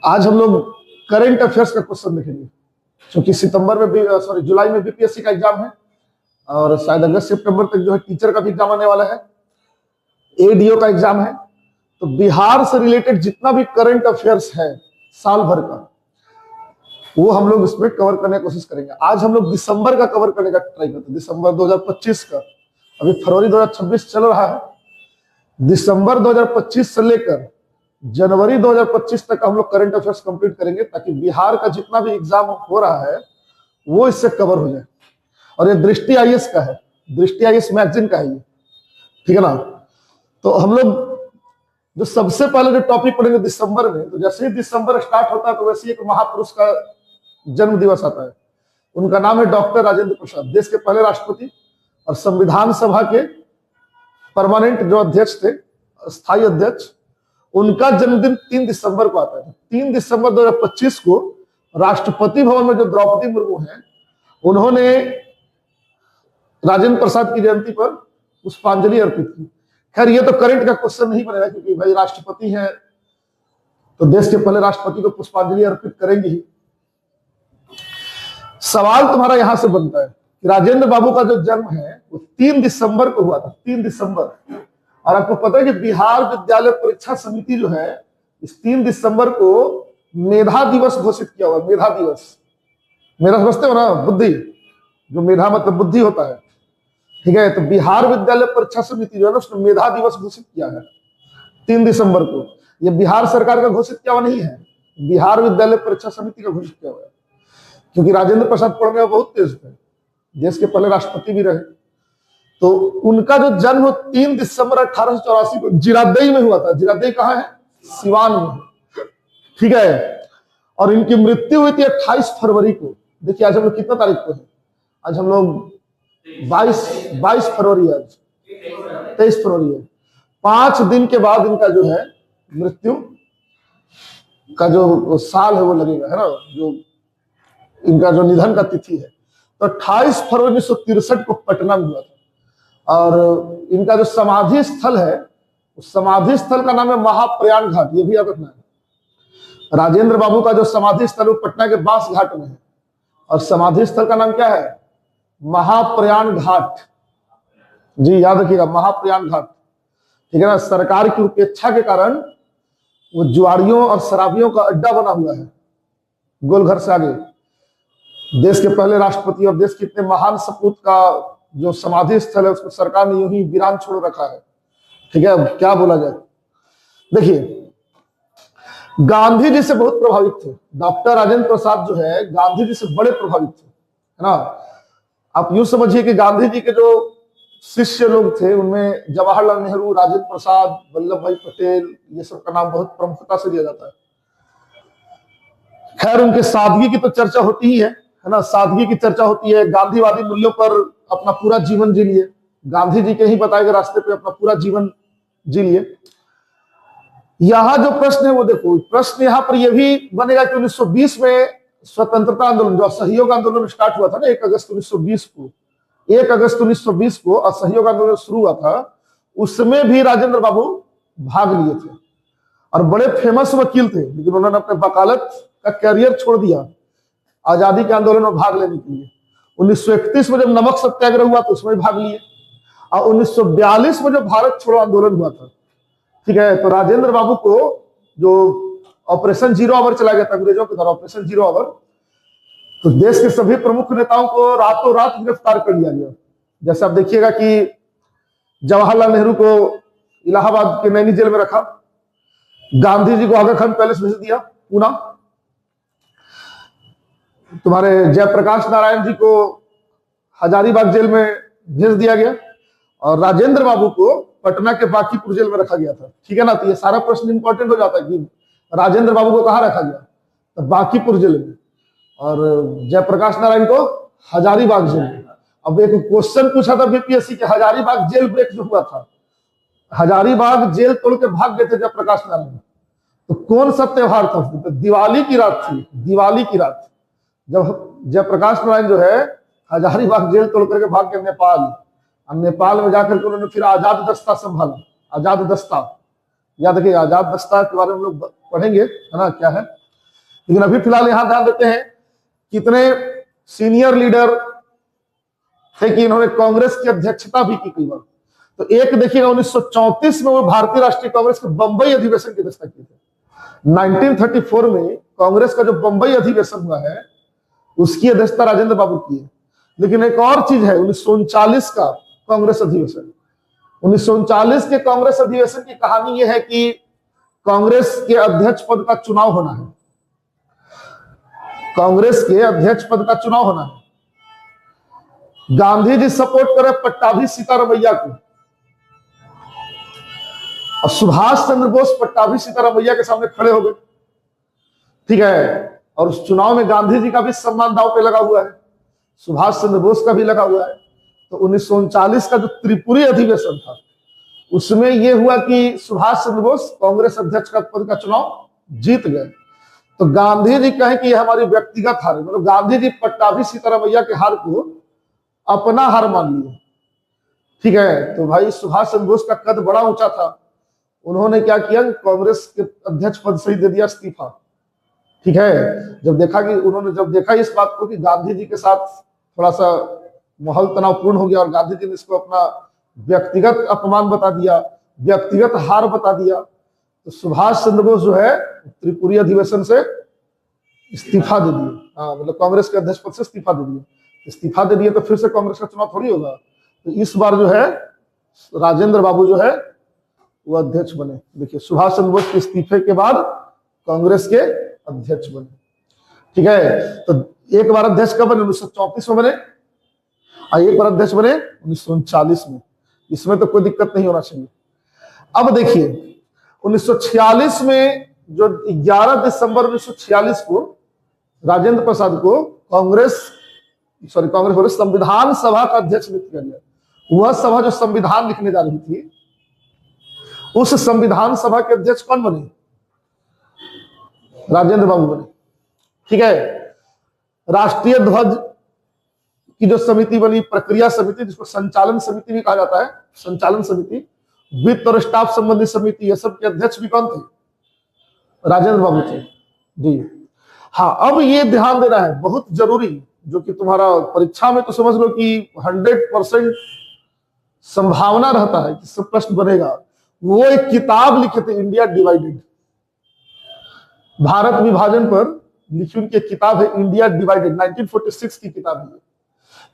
आज हम लोग करंट अफेयर्स का क्वेश्चन देखेंगे, क्योंकि सितंबर में भी जुलाई में बीपीएससी का एग्जाम है और शायद अगस्त सितंबर तक जो है टीचर का भी एग्जाम आने वाला है, एडीओ का एग्जाम है। तो बिहार से रिलेटेड जितना भी करंट अफेयर्स है साल भर का, वो हम लोग इसमें कवर करने की कोशिश करेंगे। आज हम लोग दिसंबर का कवर करने का ट्राई करते हैं, दिसंबर 2025 का। अभी फरवरी 2026 चल रहा है, दिसंबर 2025 से लेकर जनवरी 2025 तक हम लोग करंट अफेयर्स कंप्लीट करेंगे, ताकि बिहार का जितना भी एग्जाम हो रहा है वो इससे कवर हो जाए। और ये दृष्टि आईएएस का है, दृष्टि आईएएस मैगजीन का है ये, ठीक है ना। तो हम लोग जो सबसे पहले जो टॉपिक पढ़ेंगे दिसंबर में, तो जैसे ही दिसंबर स्टार्ट होता है तो वैसे ही एक महापुरुष का जन्म दिवस आता है। उनका नाम है डॉक्टर राजेंद्र प्रसाद, देश के पहले राष्ट्रपति और संविधान सभा के परमानेंट जो अध्यक्ष थे, स्थायी अध्यक्ष। उनका जन्मदिन 3 दिसंबर को आता है। 3 दिसंबर 2025 को राष्ट्रपति भवन में जो द्रौपदी मुर्मू हैं, उन्होंने राजेंद्र प्रसाद की जयंती पर पुष्पांजलि अर्पित की। खैर ये तो करंट का क्वेश्चन नहीं बनेगा, क्योंकि भाई राष्ट्रपति हैं तो देश के पहले राष्ट्रपति को पुष्पांजलि अर्पित करेंगे ही। सवाल तुम्हारा यहां से बनता है कि राजेंद्र बाबू का जो जन्म है वो 3 दिसंबर को हुआ था, 3 दिसंबर। और आपको पता है कि बिहार विद्यालय परीक्षा समिति जो है, इस 3 दिसंबर को मेधा दिवस घोषित किया हुआ। मेधा दिवस, मेधा समझते हो ना, बुद्धि, जो मेधा मतलब बुद्धि होता है, ठीक है। तो बिहार विद्यालय परीक्षा समिति जो है ना, उसने मेधा दिवस घोषित किया है 3 दिसंबर को। यह बिहार सरकार का घोषित किया हुआ नहीं है, बिहार विद्यालय परीक्षा समिति का घोषित किया हुआ है। क्योंकि राजेंद्र प्रसाद पढ़ने में बहुत तेज थे, देश के पहले राष्ट्रपति भी रहे। तो उनका जो जन्म 3 दिसंबर 1884 को जीरादेई में हुआ था। जीरादेई कहाँ है? सिवान में, ठीक है। और इनकी मृत्यु हुई थी 28 फरवरी को। देखिए आज हम लोग कितना तारीख को है? आज हम लोग 22 फरवरी, आज 23 फरवरी है। 5 दिन के बाद इनका जो है मृत्यु का जो साल है वो लगेगा, है ना, जो इनका जो निधन का तिथि है। तो 28 फरवरी 1963 को पटना में हुआ था। और इनका जो समाधि स्थल है, उस समाधि स्थल का नाम है महाप्रयाण घाट। ये भी याद रखना है। राजेंद्र बाबू का जो समाधि स्थल वो पटना के बांस घाट में है, और समाधि स्थल का नाम क्या है? महाप्रयाण घाट। जी याद रखिएगा, महाप्रयाण घाट, ठीक है ना। सरकार की उपेक्षा के कारण वो जुआरियों और शराबियों का अड्डा बना हुआ है गोलघर से आगे। देश के पहले राष्ट्रपति और देश के इतने महान सपूत का जो समाधि स्थल है, उसको सरकार ने यूं ही वीरान छोड़ रखा है, ठीक है। अब क्या बोला जाए, देखिए गांधी जी से बहुत प्रभावित थे डॉक्टर राजेंद्र प्रसाद, जो है गांधी जी से बड़े प्रभावित थे, है ना। आप यूं समझिए कि गांधी जी के जो शिष्य लोग थे, उनमें जवाहरलाल नेहरू, राजेंद्र प्रसाद, वल्लभ भाई पटेल, ये सब का नाम बहुत प्रमुखता से लिया जाता है। खैर उनके सादगी की तो चर्चा होती ही है ना, सादगी की चर्चा होती है। गांधीवादी मूल्यों पर अपना पूरा जीवन जी लिए, गांधी जी के ही बताए गए रास्ते पे अपना पूरा जीवन जी लिए। यहां जो प्रश्न है वो देखो, प्रश्न यहां पर यह भी बनेगा कि 1920 में स्वतंत्रता आंदोलन, जो असहयोग आंदोलन स्टार्ट हुआ था ना 1 अगस्त 1920 को, 1 अगस्त 1920 को असहयोग आंदोलन शुरू हुआ था, उसमें भी राजेंद्र बाबू भाग लिए थे और बड़े फेमस वकील थे। लेकिन उन्होंने अपने वकालत का कैरियर छोड़ दिया आजादी के आंदोलन में भाग लेने के लिए। 1931 में जब नमक सत्याग्रह हुआ तो उसमें भाग लिए, और 1942 में जब भारत छोड़ो आंदोलन हुआ था, ठीक है। तो राजेंद्र बाबू को जो ऑपरेशन जीरो आवर चला गया था अंग्रेजों के द्वारा, ऑपरेशन जीरो आवर, तो देश के सभी प्रमुख नेताओं को रातों रात गिरफ्तार कर लिया गया। जैसे आप देखिएगा कि जवाहरलाल नेहरू को इलाहाबाद के नैनी जेल में रखा, गांधी जी को आगा खान पैलेस भेज दिया पूना, तुम्हारे जयप्रकाश नारायण जी को हजारीबाग जेल में भेज दिया गया, और राजेंद्र बाबू को पटना के बांकीपुर जेल में रखा गया था, ठीक है ना। तो ये सारा प्रश्न इंपॉर्टेंट हो जाता है कि राजेंद्र बाबू को कहां रखा गया? तो बांकीपुर जेल में, और जयप्रकाश नारायण को हजारीबाग जेल में। अब एक क्वेश्चन पूछा था बीपीएससी के, हजारीबाग जेल ब्रेक जो हुआ था, हजारीबाग जेल तोड़ के भाग गए थे जयप्रकाश नारायण, तो कौन सा त्योहार था? तो दिवाली की रात थी, दिवाली की रात, जब जयप्रकाश नारायण जो है हजारीबाग जेल तोड़ करके भाग गए नेपाल, और नेपाल में जाकर के उन्होंने फिर आजाद दस्ता संभाला। आजाद दस्ता, याद रखिए, आजाद दस्ता के बारे में हम लोग पढ़ेंगे, है ना, क्या है। लेकिन अभी फिलहाल यहां ध्यान देते हैं कितने सीनियर लीडर थे कि इन्होंने कांग्रेस की अध्यक्षता भी की कई बार। तो एक देखिएगा 1934 में वो भारतीय राष्ट्रीय कांग्रेस के बंबई अधिवेशन की अध्यक्षता की थी। 1934 में कांग्रेस का जो बंबई अधिवेशन हुआ है उसकी अध्यक्षता राजेंद्र बाबू की है। लेकिन एक और चीज है 1939 का कांग्रेस अधिवेशन। 1939 के कांग्रेस अधिवेशन की कहानी यह है कि कांग्रेस के अध्यक्ष पद का चुनाव होना है। कांग्रेस के अध्यक्ष पद का चुनाव होना है। गांधी जी सपोर्ट करे पट्टाभी सीतारामैया को और सुभाष चंद्र बोस पट्टाभी सीतारामैया के सामने खड़े हो गए, ठीक है। और उस चुनाव में गांधी जी का भी सम्मान दांव पे लगा हुआ है, सुभाष चंद्र बोस का भी लगा हुआ है। तो 1939 का जो त्रिपुरी अधिवेशन था उसमें यह हुआ कि सुभाष चंद्र बोस कांग्रेस अध्यक्ष का पद का चुनाव जीत गए। तो गांधी जी कहें कि यह हमारी व्यक्तिगत हार है, मतलब गांधी जी पट्टाभी सीतारामैया के हार को अपना हार मान लिए, ठीक है। तो भाई सुभाष चंद्र बोस का कद बड़ा ऊंचा था, उन्होंने क्या किया, कांग्रेस के अध्यक्ष पद से ही दे दिया इस्तीफा, ठीक है। जब देखा इस बात को कि गांधी जी के साथ थोड़ा सा माहौल तनावपूर्ण हो गया और गांधी जी ने इसको अपना व्यक्तिगत अपमान बता दिया, व्यक्तिगत हार बता दिया, तो सुभाष चंद्र बोस जो है त्रिपुरी अधिवेशन से इस्तीफा दे दिए। हाँ, मतलब कांग्रेस के अध्यक्ष पद से इस्तीफा दे दिए तो फिर से कांग्रेस का चुनाव थोड़ी होगा। तो इस बार जो है राजेंद्र बाबू जो है वो अध्यक्ष बने। देखिए सुभाष चंद्र बोस के इस्तीफे के बाद कांग्रेस के अध्यक्ष बने, ठीक है। तो एक बार अध्यक्ष कब बने, 1934 में बने, और एक बार अध्यक्ष बने 1939 में। इसमें तो कोई दिक्कत नहीं होना चाहिए। अब देखिए 1946 में जो 11 दिसंबर 1946 को राजेंद्र प्रसाद को कांग्रेस संविधान सभा का अध्यक्ष नियुक्त किया गया। वह सभा जो संविधान लिखने जा रही थी, उस संविधान सभा के अध्यक्ष कौन बने, राजेंद्र बाबू बने, ठीक है। राष्ट्रीय ध्वज की जो समिति बनी, प्रक्रिया समिति जिसको संचालन समिति भी कहा जाता है, संचालन समिति, वित्त और स्टाफ संबंधी समिति, ये सब के अध्यक्ष भी कौन थे, राजेंद्र बाबू थे जी। हाँ, अब ये ध्यान देना है बहुत जरूरी, जो कि तुम्हारा परीक्षा में तो समझ लो कि 100% संभावना रहता है कि सब प्रश्न बनेगा। वो एक किताब लिखे थे, इंडिया डिवाइडेड, भारत विभाजन पर लिखी उनकी किताब है इंडिया डिवाइडेड, 1946 की किताब है।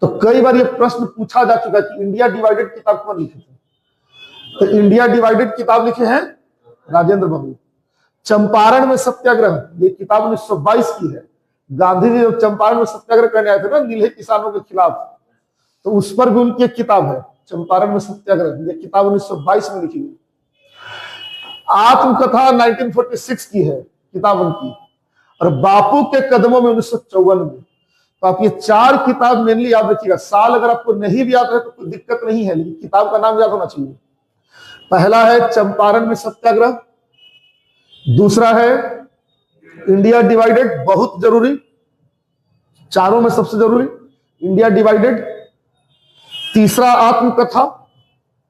तो कई बार ये प्रश्न पूछा जा चुका कि इंडिया डिवाइडेड किताब कौन लिखे थे, तो इंडिया डिवाइडेड किताब लिखे हैं राजेंद्र बाबू। चंपारण में सत्याग्रह, ये किताब 1922 की है। गांधी जी जब चंपारण में सत्याग्रह करने आए थे ना नीले किसानों के खिलाफ, तो उस पर भी उनकी एक किताब है, चंपारण में सत्याग्रह। ये किताब 1922 में लिखी गई। आत्मकथा 1946 की है किताब उनकी, और बापू के कदमों में 1954 में। तो आप ये 4 किताब मेनली याद रखिएगा। साल अगर आपको नहीं भी याद है तो कोई दिक्कत नहीं है, लेकिन किताब का नाम याद होना चाहिए। पहला है चंपारण में सत्याग्रह, दूसरा है इंडिया डिवाइडेड, बहुत जरूरी, चारों में सबसे जरूरी इंडिया डिवाइडेड। तीसरा आत्मकथा,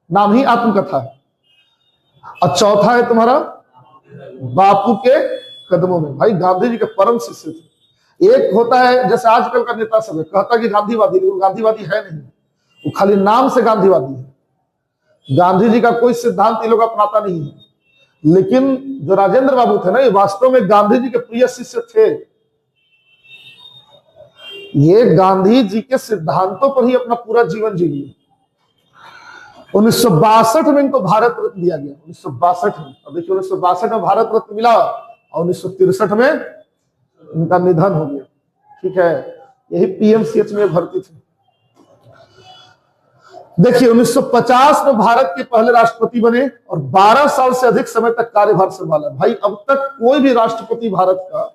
नाम ही आत्मकथा है, और चौथा है तुम्हारा बापू के कदमों में। भाई गांधी जी के परम शिष्य थे। एक होता है जैसे आजकल का नेता सब कहता कि गांधीवादी, वो गांधीवादी है नहीं, वो खाली नाम से गांधीवादी है। गांधी जी का कोई सिद्धांत ये लोग अपनाता नहीं है। लेकिन जो राजेंद्र बाबू थे ना, ये वास्तव में गांधी जी के प्रिय शिष्य थे। ये गांधी जी के सिद्धांतों पर ही अपना पूरा जीवन जी लिए। 1962 में इनको भारत रत्न दिया गया, 1962 में। अब देखिए 1962 में भारत रत्न मिला और 1963 में इनका निधन हो गया, ठीक है। यही पीएमसीएच में भर्ती थे। देखिए 1950 में भारत के पहले राष्ट्रपति बने और 12 साल से अधिक समय तक कार्यभार संभाला। भाई अब तक कोई भी राष्ट्रपति भारत का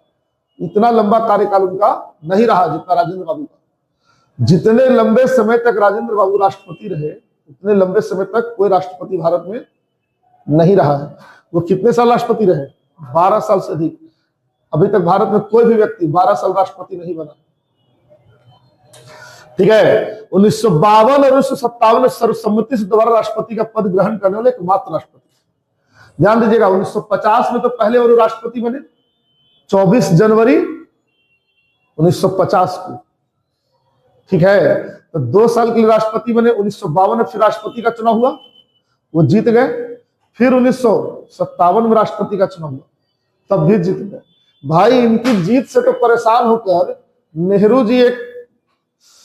इतना लंबा कार्यकाल उनका नहीं रहा जितना राजेंद्र बाबू का। जितने लंबे समय तक राजेंद्र बाबू राष्ट्रपति रहे, उतने लंबे समय तक कोई राष्ट्रपति भारत में नहीं रहा है। वो कितने साल राष्ट्रपति रहे, 12 साल से अधिक। अभी तक भारत में कोई भी व्यक्ति 12 साल राष्ट्रपति नहीं बना, ठीक है। 1952 और 1957 में सर्वसम्मति से दोबारा राष्ट्रपति का पद ग्रहण करने वाले एकमात्र राष्ट्रपति। ध्यान दीजिएगा 1950 में तो पहले और राष्ट्रपति बने, 24 जनवरी 1950 को, ठीक है। तो 2 साल के लिए राष्ट्रपति बने। 1952 में फिर राष्ट्रपति का चुनाव हुआ, वो जीत गए। फिर 1957 में राष्ट्रपति का चुनाव हुआ, तब भी जीत गए। भाई इनकी जीत से तो परेशान होकर नेहरू जी एक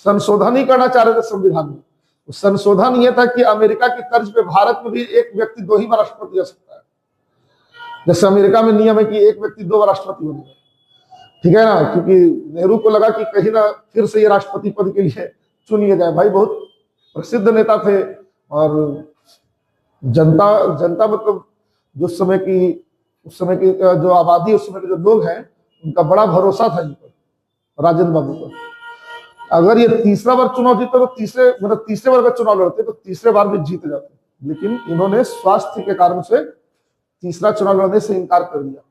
संशोधन ही करना चाह रहे थे संविधान में। संशोधन यह था कि अमेरिका की तर्ज पे भारत में भी एक व्यक्ति 2 ही बार राष्ट्रपति रह सकता है। जैसे अमेरिका में नियम है कि एक व्यक्ति 2 बार राष्ट्रपति बनेगा, ठीक है ना, क्योंकि नेहरू को लगा कि कहीं ना फिर से ये राष्ट्रपति पद के लिए चुन लिया जाए। भाई बहुत प्रसिद्ध नेता थे और जनता मतलब उस समय की जो आबादी, उस समय के जो लोग हैं, उनका बड़ा भरोसा था इन पर, राजेंद्र बाबू पर। अगर ये तीसरा बार चुनाव जीते तो तीसरे बार का चुनाव लड़ते तो तीसरे बार भी जीत जाते, लेकिन इन्होंने स्वास्थ्य के कारण से तीसरा चुनाव लड़ने से इनकार कर दिया,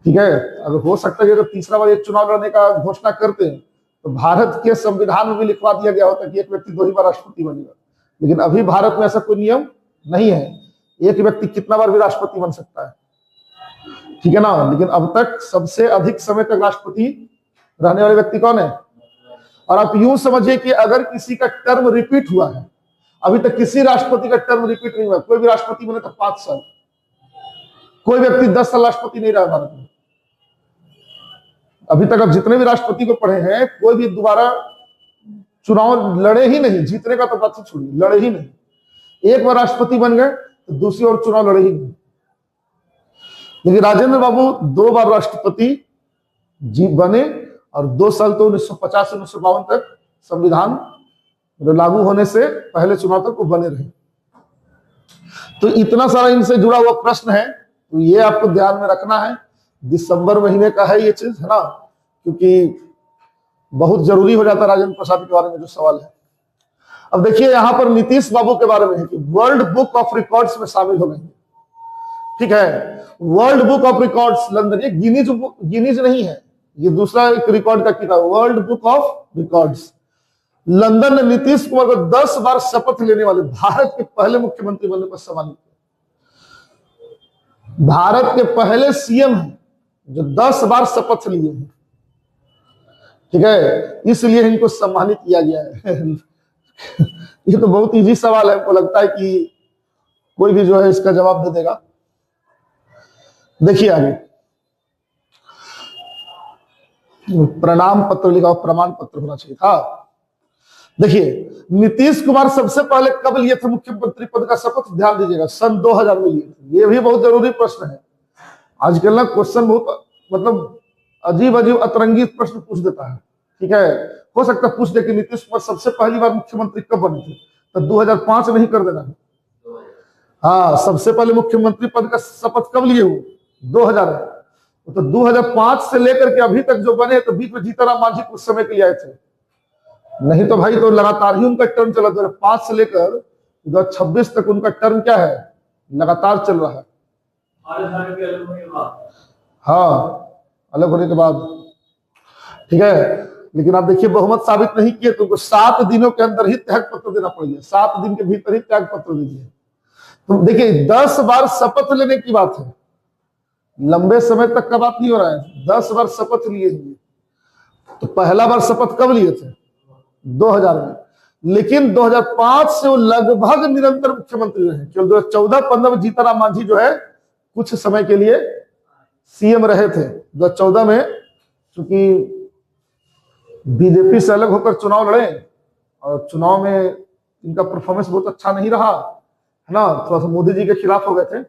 ठीक है। अगर हो सकता है कि अगर तीसरा बार एक चुनाव लड़ने का घोषणा करते हैं तो भारत के संविधान में भी लिखवा दिया गया होता कि एक व्यक्ति 2 ही बार राष्ट्रपति बनेगा, लेकिन अभी भारत में ऐसा कोई नियम नहीं है। एक व्यक्ति कितना बार भी राष्ट्रपति बन सकता है, ठीक है ना। लेकिन अब तक सबसे अधिक समय तक राष्ट्रपति रहने वाले व्यक्ति कौन है? और आप यूं समझिए कि अगर किसी का टर्म रिपीट हुआ है, अभी तक किसी राष्ट्रपति का टर्म रिपीट नहीं हुआ। कोई भी राष्ट्रपति बने तो 5 साल, कोई व्यक्ति 10 साल राष्ट्रपति नहीं रहा भारत में। अभी तक आप जितने भी राष्ट्रपति को पढ़े हैं, कोई भी दोबारा चुनाव लड़े ही नहीं। जीतने का तो बात ही छोड़िए, लड़े ही नहीं। एक बार राष्ट्रपति बन गए तो दूसरी ओर चुनाव लड़े ही नहीं। लेकिन राजेंद्र बाबू 2 बार राष्ट्रपति जी बने और 2 साल तो 1950 से 1952 तक संविधान लागू होने से पहले चुनाव तक वो बने रहे। तो इतना सारा इनसे जुड़ा हुआ प्रश्न है, तो ये आपको ध्यान में रखना है। दिसंबर महीने का है ये चीज, है ना, क्योंकि बहुत जरूरी हो जाता है राजेंद्र प्रसाद के बारे में जो सवाल है। अब देखिए यहां पर नीतीश बाबू के बारे में है कि वर्ल्ड बुक ऑफ रिकॉर्ड्स में शामिल हो गए, ठीक है। World book of records London, ये गिनीज नहीं है, ये दूसरा एक रिकॉर्ड का किताब, world book of records. London ने नीतीश कुमार को 10 बार शपथ लेने वाले भारत के पहले मुख्यमंत्री बनने पर सम्मानित किया। भारत के पहले सीएम हैं जो 10 बार शपथ लिए हैं, ठीक है, इसलिए इनको सम्मानित किया गया है। ये तो बहुत इजी सवाल है, हमको लगता है कि कोई भी जो है इसका जवाब दे देगा। देखिए आगे, प्रणाम पत्र लिखा, प्रमाण पत्र होना चाहिए था। देखिए नीतीश कुमार सबसे पहले कब लिए थे मुख्यमंत्री पद का शपथ? ध्यान दीजिएगा, सन 2000 में लिए थे। ये भी बहुत जरूरी प्रश्न है। आजकल ना क्वेश्चन बहुत मतलब अजीब अजीब अतरंगी प्रश्न पूछ देता है, ठीक है। हो सकता है पूछ दे कि नीतीश कुमार सबसे पहली बार मुख्यमंत्री कब बने थे, तो 2005 नहीं कर देना है। हाँ, सबसे पहले मुख्यमंत्री पद का शपथ कब लिए हुए? 2000 में। तो 2005 से लेकर के अभी तक जो बने, तो बीच में जीतनराम मांझी कुछ समय के लिए आए थे, नहीं तो भाई तो लगातार ही उनका टर्म चला। 2005 से लेकर 2026 तक उनका टर्म क्या है? लगातार चल रहा है। हाँ, अलग होने के बाद, ठीक है। लेकिन आप देखिए बहुमत साबित नहीं किए तो उनको 7 दिनों के अंदर ही त्याग पत्र देना पड़ेगा। 7 दिन के भीतर ही त्याग पत्र दीजिए। तो देखिए 10 बार शपथ लेने की बात है, लंबे समय तक का बात नहीं हो रहा है। 10 बार शपथ लिए हुए। तो पहला बार शपथ कब लिए थे? 2000 में। लेकिन 2005 से वो लगभग निरंतर मुख्यमंत्री रहे। केवल 2014-15 में जीतनराम मांझी जो है कुछ समय के लिए सीएम रहे थे। 2014 में चूंकि बीजेपी से अलग होकर चुनाव लड़े और चुनाव में इनका परफॉर्मेंस बहुत अच्छा नहीं रहा, है ना, थोड़ा सा मोदी जी के खिलाफ हो गए थे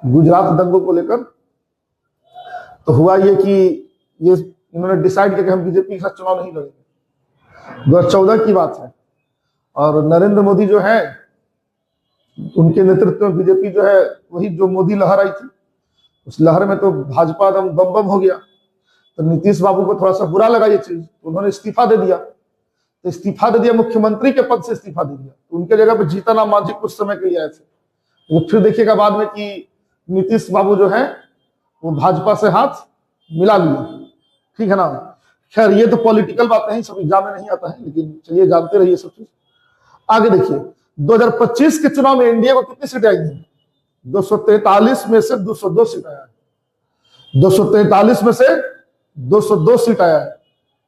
गुजरात दंगों को लेकर। तो हुआ ये कि ये इन्होंने डिसाइड किया कि हम बीजेपी के साथ चुनाव नहीं लड़ेंगे। 2014 की बात है। और नरेंद्र मोदी जो है, उनके नेतृत्व में बीजेपी जो है, वही जो मोदी लहर आई थी, उस लहर में तो भाजपा एकदम बम बम हो गया। तो नीतीश बाबू को थोड़ा सा बुरा लगा ये चीज, तो उन्होंने इस्तीफा दे दिया। तो इस्तीफा दे दिया, मुख्यमंत्री के पद से इस्तीफा दे दिया। तो उनके जगह पे जीतनराम मांझी कुछ समय के लिए आए थे। तो फिर देखिएगा बाद में कि नीतीश बाबू जो है वो भाजपा से हाथ मिला लिए, ठीक है ना। खैर ये तो पॉलिटिकल बातें हैं, सब एग्जाम में नहीं आता है, लेकिन चलिए जानते रहिए सब चीज। आगे देखिए 2025 के चुनाव में एनडीए को कितनी सीटें आई हैं? 243 में से 202 सीटें आई। 243 में से 202 सीट आया है।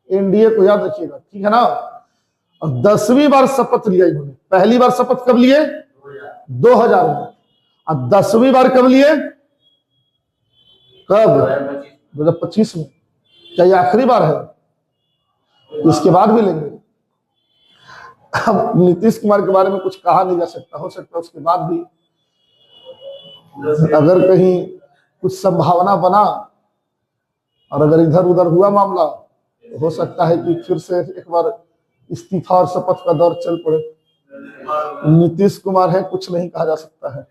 एनडीए को याद रखिएगा, ठीक है ना। और 10वीं बार शपथ लिया इन्होंने। पहली बार शपथ कब लिए? 2000 में। और 10वीं बार कब लिए? कब? 2025 में। क्या ये आखिरी बार है? इसके बाद भी लेंगे। अब नीतीश कुमार के बारे में कुछ कहा नहीं जा सकता, हो सकता है उसके बाद भी अगर कहीं कुछ संभावना बना और अगर इधर उधर हुआ मामला, तो हो सकता है कि फिर से एक बार इस्तीफा और शपथ का दौर चल पड़े। नीतीश कुमार है, कुछ नहीं कहा जा सकता है।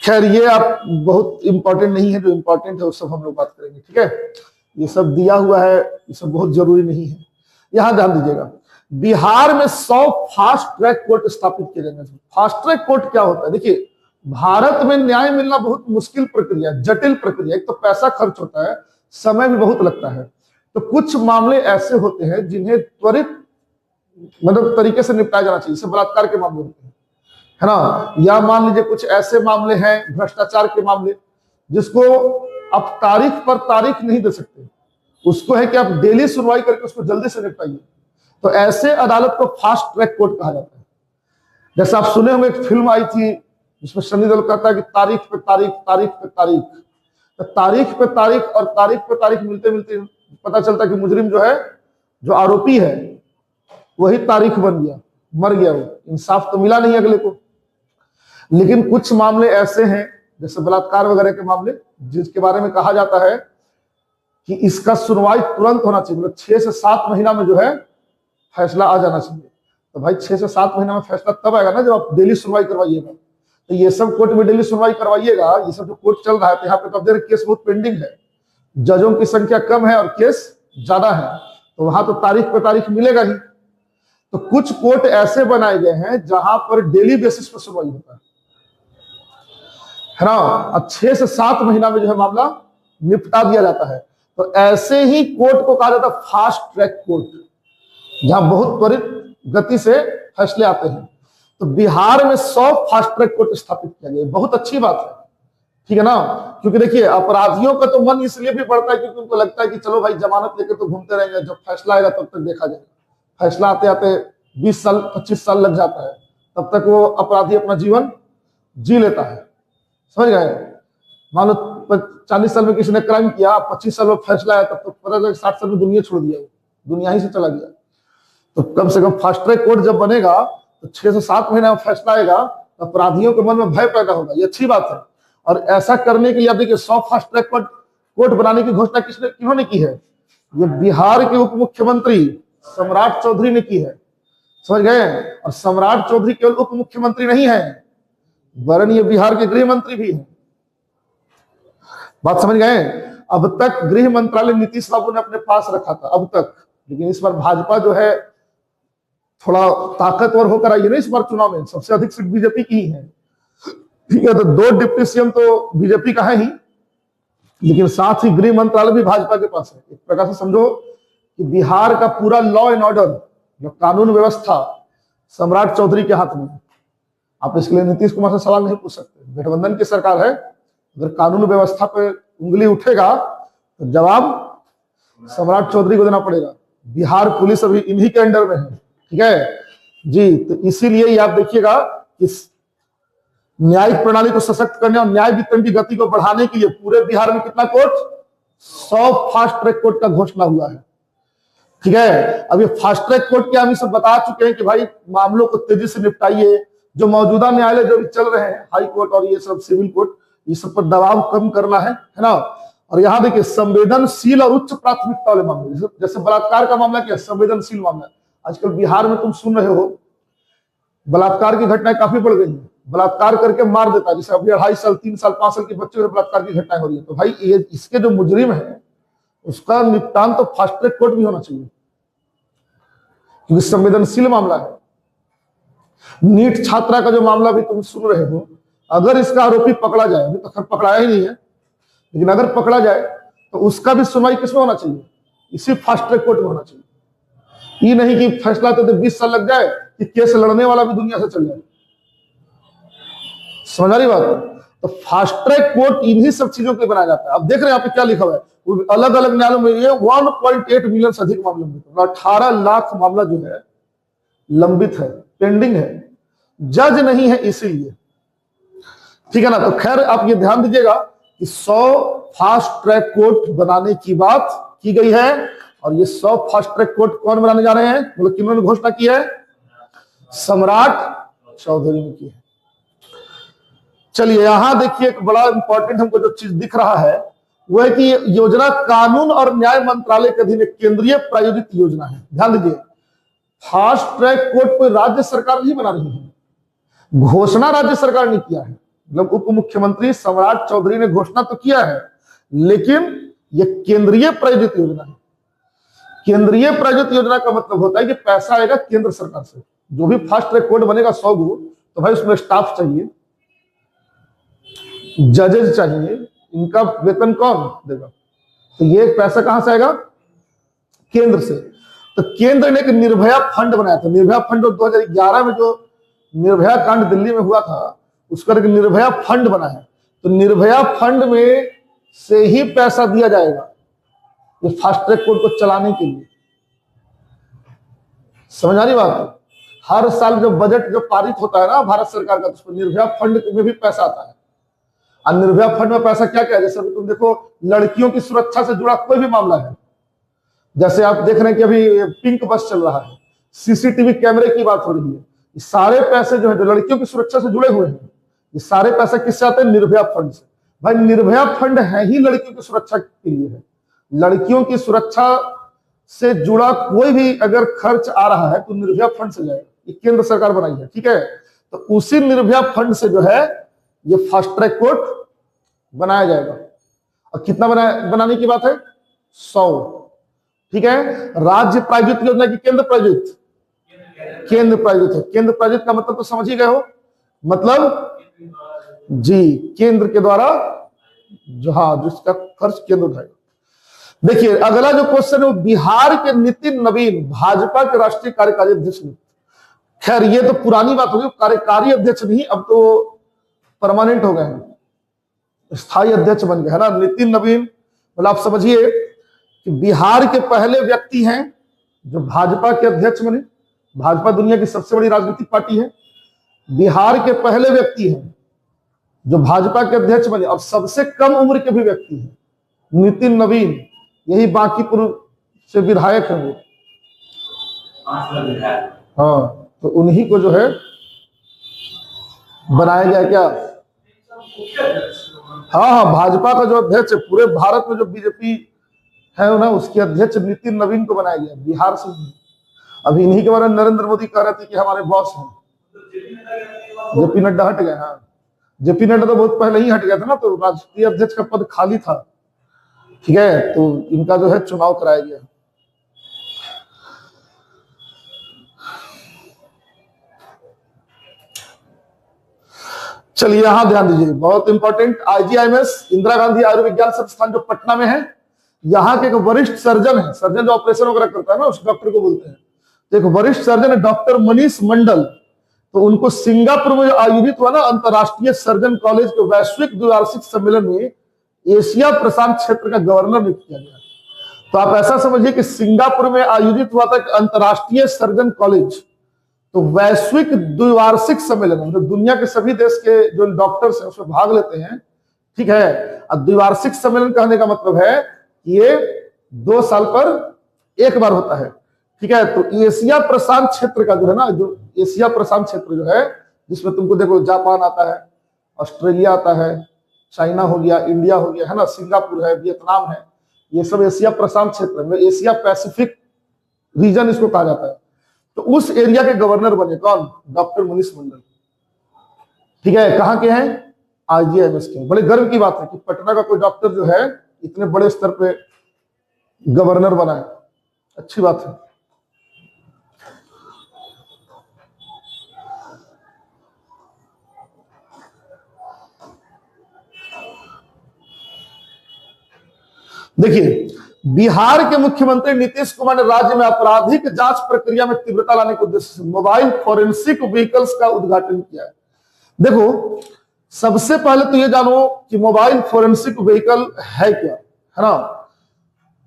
खैर ये आप बहुत इंपॉर्टेंट नहीं है, जो इंपॉर्टेंट है वो सब हम लोग बात करेंगे, ठीक है। ये सब दिया हुआ है, ये सब बहुत जरूरी नहीं है। यहां ध्यान दीजिएगा, बिहार में 100 फास्ट ट्रैक कोर्ट स्थापित किए जाएंगे। फास्ट ट्रैक कोर्ट क्या होता है? देखिए, भारत में न्याय मिलना बहुत मुश्किल प्रक्रिया, जटिल प्रक्रिया। एक तो पैसा खर्च होता है, समय भी बहुत लगता है। तो कुछ मामले ऐसे होते हैं जिन्हें त्वरित मतलब तरीके से निपटाया जाना चाहिए। जैसे बलात्कार के मामले होते हैं, है ना, या मान लीजिए कुछ ऐसे मामले हैं भ्रष्टाचार के मामले, जिसको आप तारीख पर तारीख नहीं दे सकते। उसको है कि आप डेली सुनवाई करके उसको जल्दी से निपटाइए। तो ऐसे अदालत को फास्ट ट्रैक कोर्ट कहा जाता है। जैसे आप सुने होंगे, एक फिल्म आई थी जिसमें सनी देओल कहता है कि तारीख पे तारीख, तारीख पे तारीख। तो तारीख पे तारीख और तारीख पे तारीख मिलते मिलते पता चलता कि मुजरिम जो है, जो आरोपी है, वही तारीख बन गया, मर गया। वो इंसाफ तो मिला नहीं अगले को। लेकिन कुछ मामले ऐसे हैं जैसे बलात्कार वगैरह के मामले, जिसके बारे में कहा जाता है कि इसका सुनवाई तुरंत होना चाहिए, मतलब 6 से 7 महीना में जो है फैसला आ जाना चाहिए। तो भाई 6 से 7 महीना में फैसला तब आएगा ना जब आप डेली सुनवाई करवाइएगा। तो ये सब कोर्ट में डेली सुनवाई करवाइएगा। ये सब जो कोर्ट चल रहा है, तो यहाँ पे तो अब केस बहुत पेंडिंग है, जजों की संख्या कम है और केस ज्यादा है, तो वहां तो तारीख पे तारीख मिलेगा ही। तो कुछ कोर्ट ऐसे बनाए गए हैं जहां पर डेली बेसिस पर सुनवाई होता है ना। अब 6 से 7 महीना में जो है मामला निपटा दिया जाता है। तो ऐसे ही कोर्ट को कहा जाता है फास्ट ट्रैक कोर्ट, जहां बहुत त्वरित गति से फैसले आते हैं। तो बिहार में 100 फास्ट ट्रैक कोर्ट स्थापित किया गया, बहुत अच्छी बात है, ठीक है ना। क्योंकि देखिए, अपराधियों का तो मन इसलिए भी बढ़ता है क्योंकि उनको लगता है कि चलो भाई जमानत लेकर तो घूमते रहेंगे, जब फैसला आएगा तब तक देखा जाएगा। फैसला आते आते 20 साल 25 साल लग जाता है, तब तक वो अपराधी अपना जीवन जी लेता है, समझ गए। मान लो 40 साल में किसी ने क्राइम किया, 25 साल में फैसला आया, तब तक पता चला 60 साल में दुनिया छोड़ दिया, वो दुनिया ही से चला गया। तो कम से कम फास्ट ट्रैक कोर्ट जब बनेगा तो 6 से 7 महीने में फैसला आएगा, तो अपराधियों के मन में भय पैदा होगा। ये अच्छी बात है। और ऐसा करने के लिए आप देखिए 100 फास्ट ट्रैक कोर्ट बनाने की घोषणा किन्होंने की है? ये बिहार के उप मुख्यमंत्री सम्राट चौधरी ने की है, समझ गए। और सम्राट चौधरी केवल उप मुख्यमंत्री नहीं है, वरन ये बिहार के गृह मंत्री भी है। बात समझ गए। अब तक गृह मंत्रालय नीतीश बाबू ने अपने पास रखा था अब तक, लेकिन इस बार भाजपा जो है थोड़ा ताकतवर होकर आई है ना। इस बार चुनाव में सबसे अधिक सीट बीजेपी की है, ठीक है। तो 2 डिप्टी सीएम तो बीजेपी का है ही, लेकिन साथ ही गृह मंत्रालय भी भाजपा के पास है। एक प्रकार से समझो कि बिहार का पूरा लॉ एंड ऑर्डर, जो कानून व्यवस्था, सम्राट चौधरी के हाथ में है। आप इसके लिए नीतीश कुमार से सवाल नहीं पूछ सकते। गठबंधन की सरकार है, अगर कानून व्यवस्था पे उंगली उठेगा तो जवाब सम्राट चौधरी को देना पड़ेगा। बिहार पुलिस अभी इन्हीं के अंडर में है, ठीक है जी। तो इसीलिए आप देखिएगा कि न्यायिक प्रणाली को सशक्त करने और न्याय वितरण की गति को बढ़ाने के लिए पूरे बिहार में कितना कोर्ट? 100 फास्ट ट्रैक कोर्ट का घोषणा हुआ है, ठीक है। अब ये फास्ट ट्रैक कोर्ट के हम इसे बता चुके हैं कि भाई मामलों को तेजी से निपटाइए। जो मौजूदा न्यायालय जो चल रहे हैं, हाई कोर्ट और ये सब सिविल कोर्ट, ये सब पर दबाव कम करना है ना। और यहाँ देखिए, संवेदनशील और उच्च प्राथमिकता वाले मामले, जैसे बलात्कार का मामला क्या संवेदनशील मामला। आजकल बिहार में तुम सुन रहे हो, बलात्कार की घटनाएं काफी बढ़ गई है। बलात्कार करके मार देता है, जैसे अभी 2.5 साल 3 साल 5 साल के बच्चों के बलात्कार की घटनाएं हो रही है। तो भाई ये इसके जो मुजरिम है उसका निपटान तो फास्ट ट्रैक कोर्ट भी होना चाहिए, क्योंकि संवेदनशील मामला है। नीट छात्रा का जो मामला भी तुम सुन रहे हो, अगर इसका आरोपी पकड़ा जाए, अभी तो पकड़ाया ही नहीं है, लेकिन अगर पकड़ा जाए तो उसका भी सुनवाई किसमें होना चाहिए? इसी फास्ट ट्रैक कोर्ट में होना चाहिए। ये नहीं कि फैसला तो 20 साल लग जाए कि केस लड़ने वाला भी दुनिया से चल जाए। समझ आ रही बात? तो फास्ट ट्रैक कोर्ट इन्हीं सब चीजों के लिए बनाया जाता है। अब देख रहे हैं यहाँ पे क्या लिखा हुआ है, अलग अलग न्यायालयों में ये 1.8 मिलियन से अधिक मामले लंबित, 18 लाख मामला जो है लंबित है, पेंडिंग है, जज नहीं है इसीलिए, ठीक है ना। तो खैर आप ये ध्यान दीजिएगा कि 100 फास्ट ट्रैक कोर्ट बनाने की बात की गई है, और ये 100 फास्ट ट्रैक कोर्ट कौन बनाने जा रहे हैं, मतलब किन्होंने घोषणा की है? सम्राट चौधरी ने की है। चलिए यहां देखिए एक बड़ा इंपॉर्टेंट हमको जो चीज दिख रहा है वो है कि योजना कानून और न्याय मंत्रालय के अधीन एक केंद्रीय प्रायोजित योजना है। ध्यान दीजिए, फास्ट ट्रैक कोर्ट कोई राज्य सरकार नहीं बना रही है, घोषणा राज्य सरकार ने किया है, मतलब उप मुख्यमंत्री सम्राट चौधरी ने घोषणा तो किया है, लेकिन यह केंद्रीय प्रायोजित योजना है। केंद्रीय प्रायोजित योजना का मतलब होता है कि पैसा आएगा केंद्र सरकार से। जो भी फास्ट ट्रैक कोर्ट बनेगा 100 गो, तो भाई उसमें स्टाफ चाहिए, जजेस चाहिए, इनका वेतन कौन देगा? तो ये पैसा कहां से आएगा? केंद्र से। तो केंद्र ने एक निर्भया फंड बनाया था। निर्भया फंड 2011 में जो निर्भया कांड दिल्ली में हुआ था, उसका एक निर्भया फंड बना है। तो निर्भया फंड में से ही पैसा दिया जाएगा ये फास्ट ट्रैक कोर्ट को चलाने के लिए। समझ आ रही बात? हर साल जब बजट जो पारित होता है ना भारत सरकार का, तो उसमें निर्भया फंड में भी पैसा आता है। और निर्भया फंड में पैसा क्या क्या है? जैसे तुम देखो, लड़कियों की सुरक्षा से जुड़ा कोई भी मामला है, जैसे आप देख रहे हैं कि अभी पिंक बस चल रहा है, सीसीटीवी कैमरे की बात हो रही है, ये सारे पैसे जो है जो लड़कियों की सुरक्षा से जुड़े हुए हैं, ये सारे पैसे किससे आते हैं? निर्भया फंड से। भाई निर्भया फंड है ही लड़कियों की सुरक्षा के लिए है। लड़कियों की सुरक्षा से जुड़ा कोई भी अगर खर्च आ रहा है तो निर्भया फंड से जाएगा। ये केंद्र सरकार बनाई है, ठीक है। तो उसी निर्भया फंड से जो है ये फास्ट ट्रैक कोर्ट बनाया जाएगा। और कितना बनाने की बात है? 100, ठीक है। राज्य प्रायोजित योजना की केंद्र प्रायोजित? केंद्र प्रायोजित है। केंद्र प्रायोजित का मतलब तो समझ ही गए हो, मतलब जी केंद्र के द्वारा जो, हाँ, जिसका खर्च केंद्र उठाएगा। देखिए अगला जो क्वेश्चन है वो बिहार के नितिन नवीन भाजपा के राष्ट्रीय कार्यकारी अध्यक्ष नियुक्त। खैर ये तो पुरानी बात होगी, कार्यकारी अध्यक्ष नहीं, अब तो परमानेंट हो गए हैं, स्थायी अध्यक्ष बन गए है ना नितिन नवीन। मतलब आप समझिए कि बिहार के पहले व्यक्ति हैं जो भाजपा के अध्यक्ष बने। भाजपा दुनिया की सबसे बड़ी राजनीतिक पार्टी है। बिहार के पहले व्यक्ति हैं जो भाजपा के अध्यक्ष बने, और सबसे कम उम्र के भी व्यक्ति हैं नितिन नवीन। यही बांकीपुर से विधायक है वो, हाँ। तो उन्हीं को जो है बनाया गया क्या? हाँ हाँ, भाजपा का जो अध्यक्ष है पूरे भारत में, जो बीजेपी है ना, उसके अध्यक्ष नितिन नवीन को बनाया गया बिहार से। अभी इन्हीं के बारे में नरेंद्र मोदी कह रहे थे कि हमारे बॉस हैं। जेपी नड्डा हट गए, हाँ। जेपी नड्डा तो बहुत पहले ही हट गया था ना, तो राष्ट्रीय अध्यक्ष का पद खाली था, ठीक है। तो इनका जो है चुनाव कराया गया। चलिए यहां ध्यान दीजिए, बहुत इंपॉर्टेंट। आईजीआईएमएस इंदिरा गांधी आयुर्विज्ञान संस्थान जो पटना में है, यहाँ के एक वरिष्ठ सर्जन है, सर्जन जो ऑपरेशन वगैरह करता है ना, उस डॉक्टर को बोलते हैं। तो एक वरिष्ठ सर्जन है डॉक्टर मनीष मंडल, तो उनको सिंगापुर में आयोजित हुआ ना अंतरराष्ट्रीय सर्जन कॉलेज के वैश्विक द्विवार्षिक सम्मेलन में एशिया प्रशांत क्षेत्र का गवर्नर नियुक्त किया गया। तो आप ऐसा समझिए कि सिंगापुर में आयोजित हुआ था अंतरराष्ट्रीय सर्जन कॉलेज, तो वैश्विक द्विवार्षिक सम्मेलन, मतलब दुनिया के सभी देश के जो डॉक्टर्स हैं उसमें भाग लेते हैं, ठीक है। अब द्विवार्षिक सम्मेलन कहने का मतलब है कि ये 2 साल पर एक बार होता है, ठीक है। तो एशिया प्रशांत क्षेत्र का जो है ना, जो एशिया प्रशांत क्षेत्र जो है, जिसमें तुमको देखो जापान आता है, ऑस्ट्रेलिया आता है, चाइना हो गया, इंडिया हो गया, है ना, सिंगापुर है, वियतनाम है, ये सब एशिया प्रशांत क्षेत्र में, एशिया पैसिफिक रीजन इसको कहा जाता है। तो उस एरिया के गवर्नर बने कौन? डॉक्टर मनीष मंडल, ठीक है। कहां के हैं? आईजीआईएमएस के। बड़े गर्व की बात है कि पटना का कोई डॉक्टर जो है इतने बड़े स्तर पे गवर्नर बना है, अच्छी बात है। देखिए बिहार के मुख्यमंत्री नीतीश कुमार ने राज्य में आपराधिक जांच प्रक्रिया में तीव्रता लाने के उद्देश्य से मोबाइल फोरेंसिक व्हीकल्स का उद्घाटन किया है। देखो सबसे पहले तो ये जानो कि मोबाइल फोरेंसिक व्हीकल है क्या, है ना।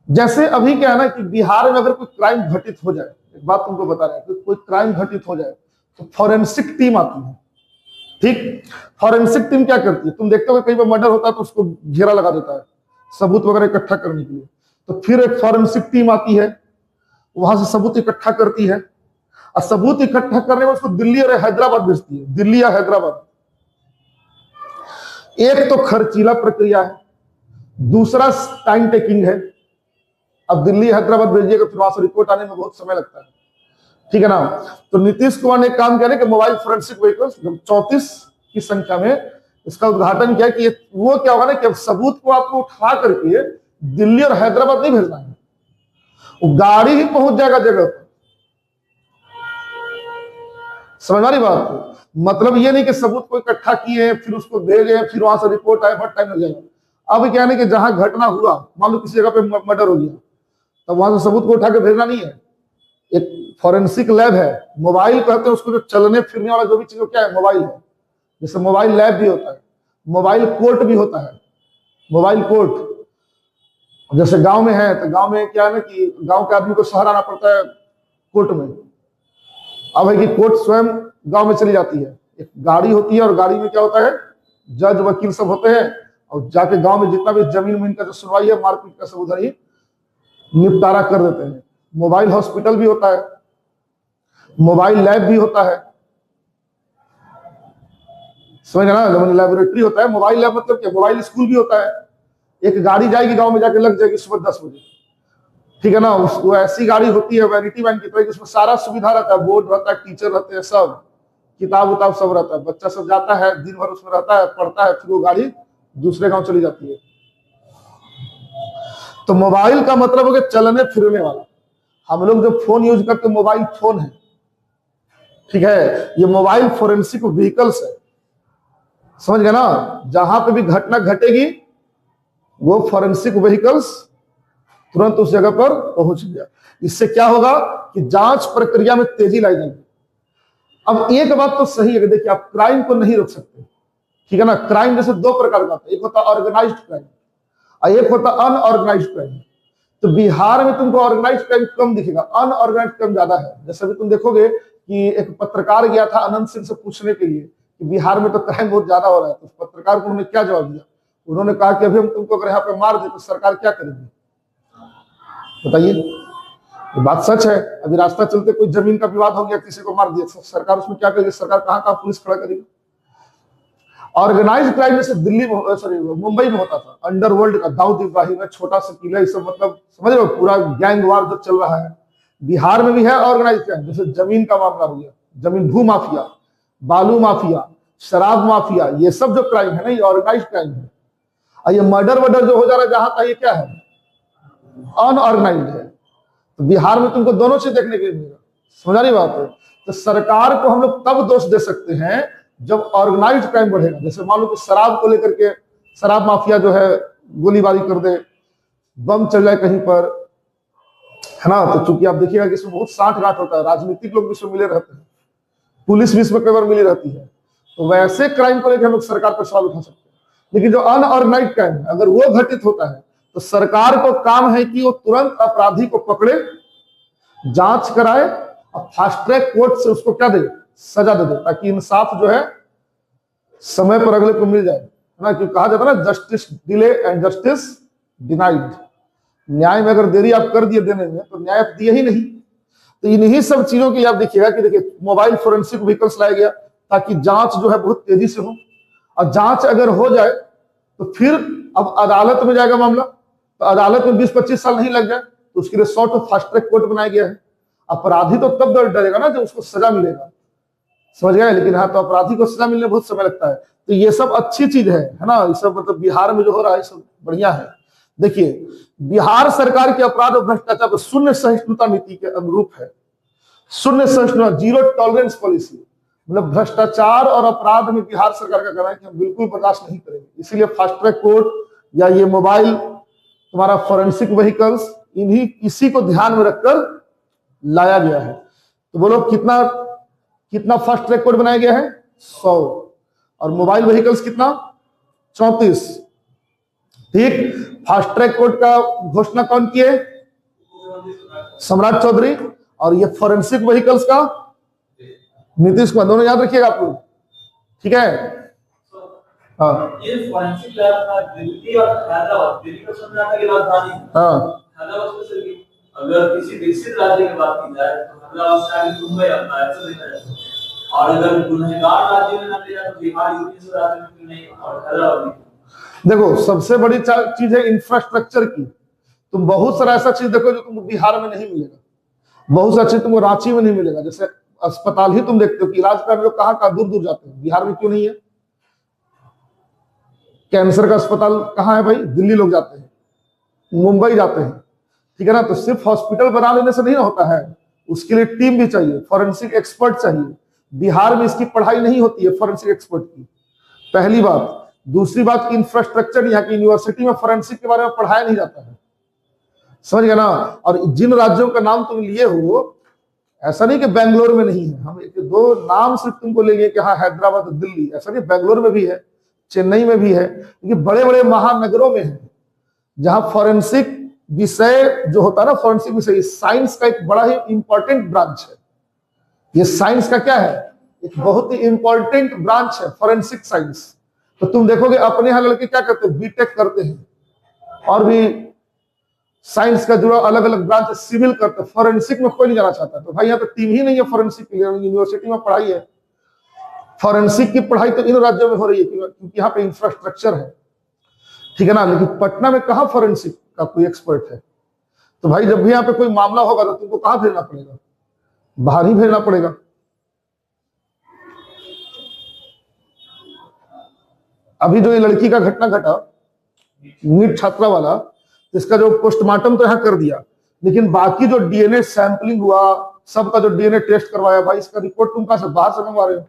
जैसे अभी क्या है ना कि बिहार में अगर कोई क्राइम घटित हो जाए, एक बात तुमको बता रहे हैं कि कोई क्राइम घटित हो जाए तो फॉरेंसिक टीम आती है। ठीक, फॉरेंसिक टीम क्या करती है, तुम देखते हो कई बार मर्डर होता है तो उसको घेरा लगा देता है सबूत वगैरह इकट्ठा करने के लिए। तो फिर एक फॉरेंसिक टीम आती है, वहां से सबूत इकट्ठा करती है, और सबूत इकट्ठा करने में उसको दिल्ली और हैदराबाद भेजती है, दिल्ली या हैदराबाद। एक तो खर्चीला प्रक्रिया है, दूसरा टाइम टेकिंग है। अब दिल्ली हैदराबाद भेजिएगा फिर वहां से रिपोर्ट आने में बहुत समय लगता है, ठीक है ना। तो नीतीश कुमार ने एक काम किया कि मोबाइल फोरेंसिक व्हीकल्स 34 की संख्या में इसका उद्घाटन किया कि वो क्या होगा ना कि अब सबूत को आपको उठा करके दिल्ली और हैदराबाद नहीं भेजना है, वो गाड़ी ही पहुंच जाएगा जगह पर। समझ आ रही बात? मतलब ये नहीं कि सबूत को इकट्ठा किए फिर उसको भेजे फिर वहां से रिपोर्ट आए, बहुत टाइम लग जाएगा। अब क्या है कि जहां घटना हुआ, मान लो किसी जगह पे मर्डर हो गया, तब वहां से सबूत को उठा के भेजना नहीं है। एक फॉरेंसिक लैब है, मोबाइल कहते हैं उसको, जो चलने फिरने वाला जो भी चीज क्या है, मोबाइल है। जैसे मोबाइल लैब भी होता है, मोबाइल कोर्ट भी होता है, मोबाइल कोर्ट। जैसे गांव में है तो गांव में क्या है ना कि गांव के आदमी को शहर आना पड़ता है कोर्ट में। अब है कि कोर्ट स्वयं गांव में चली जाती है, एक गाड़ी होती है और गाड़ी में क्या होता है, जज वकील सब होते हैं, और जाके गांव में जितना भी जमीन का जो सुनवाई है, मारपीट का सब उधर ही निपटारा कर देते हैं। मोबाइल हॉस्पिटल भी होता है, मोबाइल लैब भी होता है, समझ ना, लेबोरेटरी होता है। मोबाइल लैब मतलब क्या, मोबाइल स्कूल भी होता है। एक गाड़ी जाएगी गांव में जाके लग जाएगी सुबह 10 बजे, ठीक है ना। उसको ऐसी गाड़ी होती है वैनिटी वैन की तरह, उसमें सारा सुविधा रहता है, बोर्ड रहता है, टीचर रहते हैं, सब किताब उताब सब रहता है, बच्चा सब जाता है, दिन भर उसमें रहता है, पढ़ता है, फिर वो गाड़ी दूसरे गांव चली जाती है। तो मोबाइल का मतलब हो गया चलने फिरने वाला। हम लोग जो फोन यूज करते मोबाइल फोन है, ठीक है, ये मोबाइल फोरेंसिक व्हीकल्स है, समझ गए ना। जहां पे भी घटना घटेगी वो फोरेंसिक व्हीकल्स तुरंत उस जगह पर पहुंच गया। इससे क्या होगा कि जांच प्रक्रिया में तेजी लाई जाएगी। अब एक बात तो सही है कि देखिए, आप क्राइम को नहीं रोक सकते, ठीक है ना। क्राइम जैसे दो प्रकार का होता है, एक होता है ऑर्गेनाइज्ड क्राइम और एक होता है अनऑर्गेनाइज्ड क्राइम। तो बिहार में तुमको ऑर्गेनाइज्ड क्राइम कम दिखेगा, अनऑर्गेनाइज्ड क्राइम ज्यादा है। जैसे भी तुम देखोगे कि एक पत्रकार गया था अनंत सिंह से पूछने के लिए कि बिहार में तो क्राइम बहुत ज्यादा हो रहा है, तो पत्रकार को उन्होंने क्या जवाब दिया, उन्होंने कहा कि अभी हम तुमको अगर यहाँ पे मार दे तो सरकार क्या करेगी, बताइए। ये बात सच है। अभी रास्ता चलते कोई जमीन का विवाद हो गया, किसी को मार दिया, सरकार उसमें क्या करेगी, सरकार कहाँ पुलिस खड़ा करेगी। ऑर्गेनाइज्ड क्राइम जैसे दिल्ली में, सॉरी मुंबई में होता था, अंडरवर्ल्ड का दाऊद इब्राहिम है, छोटा सा किला, ये सब मतलब समझ रहे हो, पूरा गैंग वार जो चल रहा है। बिहार में भी है ऑर्गेनाइज्ड क्राइम, जैसे जमीन का मामला हो गया, जमीन भू माफिया, बालू माफिया, शराब माफिया, ये सब जो क्राइम है ना, ये ऑर्गेनाइज्ड क्राइम है। और ये मर्डर वर्डर जो हो जा रहा है जहां का, ये क्या है, अनऑर्गेनाइज्ड है। तो बिहार में तुमको दोनों चीज देखने के लिए मिलेगा, समझ रही बात है। तो सरकार को हम लोग तब दोष दे सकते हैं जब ऑर्गेनाइज्ड क्राइम बढ़ेगा। जैसे मान लो कि शराब को लेकर के शराब माफिया जो है गोलीबारी कर दे, बम चल जाए कहीं पर, है ना। तो चूंकि आप देखिएगा कि इसमें बहुत साठ गांठ होता है, राजनीतिक लोग भी इसमें मिले रहते हैं, पुलिस भी इसमें कई बार मिली रहती है। तो वैसे क्राइम को लेकर हम लोग सरकार पर सवाल उठा सकते हैं। लेकिन जो अनऑर्गेनाइज्ड क्राइम है, अगर वो घटित होता है तो सरकार को काम है कि वो तुरंत अपराधी को पकड़े, जांच कराए और फास्ट ट्रैक कोर्ट से उसको क्या दे, सजा दे दे, ताकि इंसाफ जो है समय पर अगले को मिल जाए, है ना। क्योंकि कहा जाता है ना, justice delay and justice denied. न्याय में अगर देरी आप कर दिए देने में तो न्याय दिए ही नहीं। तो इन्हीं सब चीजों की आप देखिएगा कि देखिए मोबाइल फोरेंसिक व्हीकल्स लाया गया ताकि जांच जो है बहुत तेजी से हो, और जांच अगर हो जाए तो फिर अब अदालत में जाएगा मामला, तो अदालत में 20-25 साल नहीं लग जाए, तो उसके लिए short of fast track court बनाया गया है। अपराधी तो तब डरेगा ना जब उसको सजा मिलेगा, समझ गए। लेकिन हाँ, तो अपराधी को सजा मिलने बहुत समय लगता है। तो ये सब अच्छी चीज है ना। ये सब मतलब बिहार में जो हो रहा है सब बढ़िया है। देखिए, बिहार सरकार के अपराध और भ्रष्टाचार पर शून्य सहिष्णुता नीति के अनुरूप है। शून्य सहिष्णुता, जीरो टॉलरेंस पॉलिसी, मतलब भ्रष्टाचार और अपराध में बिहार सरकार का कहना है कि हम बिल्कुल बर्दाश्त नहीं करेंगे। इसीलिए फास्ट ट्रैक कोर्ट या ये मोबाइल तुम्हारा फोरेंसिक व्हीकल्स, इसी को ध्यान में रखकर लाया गया है। तो बोलो कितना फास्ट ट्रैक कोर्ट बनाया गया है, 100। और मोबाइल व्हीकल्स कितना 34। ठीक, फास्ट ट्रैक कोर्ट का घोषणा कौन किए? सम्राट चौधरी। और ये फॉरेंसिक व्हीकल्स का नीतीश कुमार। दोनों याद रखिएगा आप लोग, ठीक है? हाँ, ये फॉरेंसिक लैब का दिल्ली और हैदराबाद, दिल्ली का सुनना था कि राजधानी, हाँ, हैदराबाद में से अगर किसी विकसित राज्य की बात की जाए तो हैदराबाद से आगे मुंबई आता है, ऐसा देखा जाए। और अगर गुनहगार राज्य में ना लिया तो बिहार यूपी से राज्य में क्यों नहीं, और हैदराबाद में। देखो सबसे बड़ी चीज है इंफ्रास्ट्रक्चर की। तुम बहुत सारा ऐसा चीज देखो जो तुमको बिहार में नहीं मिलेगा, बहुत सारा चीज तुमको रांची में नहीं मिलेगा। जैसे अस्पताल ही तुम देखते हो कि इलाज करने लोग कहाँ दूर दूर जाते हैं, बिहार में क्यों नहीं है? कैंसर का अस्पताल कहाँ है भाई? दिल्ली लोग जाते हैं, मुंबई जाते हैं, ठीक है ना? तो सिर्फ हॉस्पिटल बना लेने से नहीं होता है, उसके लिए टीम भी चाहिए, फॉरेंसिक एक्सपर्ट चाहिए। बिहार में इसकी पढ़ाई नहीं होती है फॉरेंसिक एक्सपर्ट की, पहली बात। दूसरी बात, इंफ्रास्ट्रक्चर यहाँ की यूनिवर्सिटी में फॉरेंसिक के बारे में पढ़ाया नहीं जाता है, समझ गए ना? और जिन राज्यों का नाम तुम लिए हो, ऐसा नहीं कि बेंगलोर में नहीं है, हम एक दो नाम सिर्फ तुमको लेंगे कि हाँ हैदराबाद, दिल्ली, ऐसा नहीं, बेंगलोर में भी है, चेन्नई में भी है, क्योंकि बड़े बड़े महानगरों में है जहां फॉरेंसिक विषय जो होता है ना, फॉरेंसिक विषय साइंस का एक बड़ा ही इंपॉर्टेंट ब्रांच है। ये साइंस का क्या है? एक बहुत ही इंपॉर्टेंट ब्रांच है फॉरेंसिक साइंस। तो तुम देखोगे अपने यहाँ लड़के क्या करते हैं, बीटेक करते हैं, और भी साइंस का जुड़ा अलग अलग ब्रांच, सिविल करते हैं, फॉरेंसिक में कोई नहीं जाना चाहता। तो भाई यहाँ तो टीम ही नहीं है फॉरेंसिक की, यूनिवर्सिटी में पढ़ाई है। फॉरेंसिक की पढ़ाई तो इन राज्यों में हो रही है क्योंकि यहाँ पे इंफ्रास्ट्रक्चर है, ठीक है ना? लेकिन पटना में कहाँ फॉरेंसिक का कोई एक्सपर्ट है? तो भाई जब भी यहाँ पे कोई मामला होगा तो तुमको कहाँ भेजना पड़ेगा? बाहर ही भेजना पड़ेगा। अभी जो ये लड़की का घटना घटा, नीट छात्रा वाला, इसका जो पोस्टमार्टम तो यहाँ कर दिया, लेकिन बाकी जो डीएनए सैंपलिंग हुआ, सबका जो डीएनए टेस्ट करवाया, भाई इसका रिपोर्ट तुम कहां से, बाहर से मंगवा रहे हो,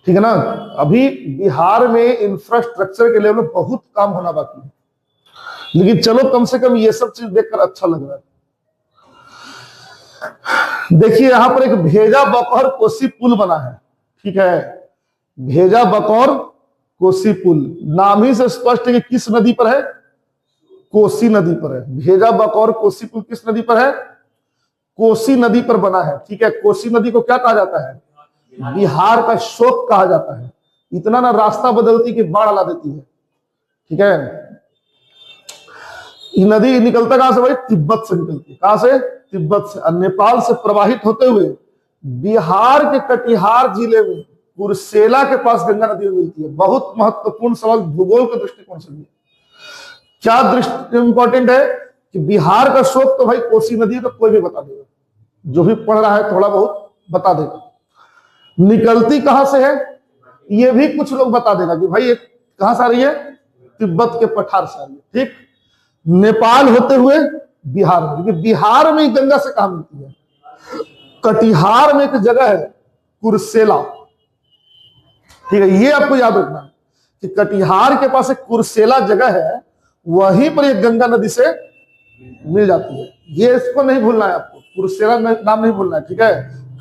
ठीक है ना? अभी बिहार में इंफ्रास्ट्रक्चर के लेवल में बहुत काम होना बाकी है, लेकिन चलो कम से कम ये सब चीज देखकर अच्छा लग रहा है। देखिए यहां पर एक भेजा बकौर कोसी पुल बना है, ठीक है? भेजा बकौर कोसी पुल, नाम ही से स्पष्ट है कि किस नदी पर है? कोसी नदी पर है। भेजा बकौर कोसी पुल किस नदी पर है? कोसी नदी पर बना है, ठीक है? कोसी नदी को क्या कहा जाता है? बिहार का शोक कहा जाता है। इतना ना रास्ता बदलती कि बाढ़ ला देती है, ठीक है? ये नदी निकलता कहां से भाई? तिब्बत से निकलती है। कहां से? तिब्बत से। और नेपाल से प्रवाहित होते हुए बिहार के कटिहार जिले में कुर्सेला के पास गंगा नदी में मिलती है। बहुत महत्वपूर्ण सवाल भूगोल के दृष्टिकोण से भी। क्या दृष्टि इंपॉर्टेंट है कि बिहार का शोक तो भाई कोसी नदी है, तो कोई भी बता देगा, जो भी पढ़ रहा है थोड़ा बहुत बता देगा। निकलती कहां से है ये भी कुछ लोग बता देगा कि भाई कहां से आ रही है? तिब्बत के पठार से आ रही है, ठीक? नेपाल होते हुए बिहार में, क्योंकि बिहार में गंगा से कहां मिलती है? कटिहार में एक जगह है कुर्सेला, ठीक है? ये आपको याद रखना है कि कटिहार के पास एक कुर्सेला जगह है, वहीं पर एक गंगा नदी से मिल जाती है। ये इसको नहीं भूलना है आपको, कुर्सेला नाम नहीं भूलना है, ठीक है?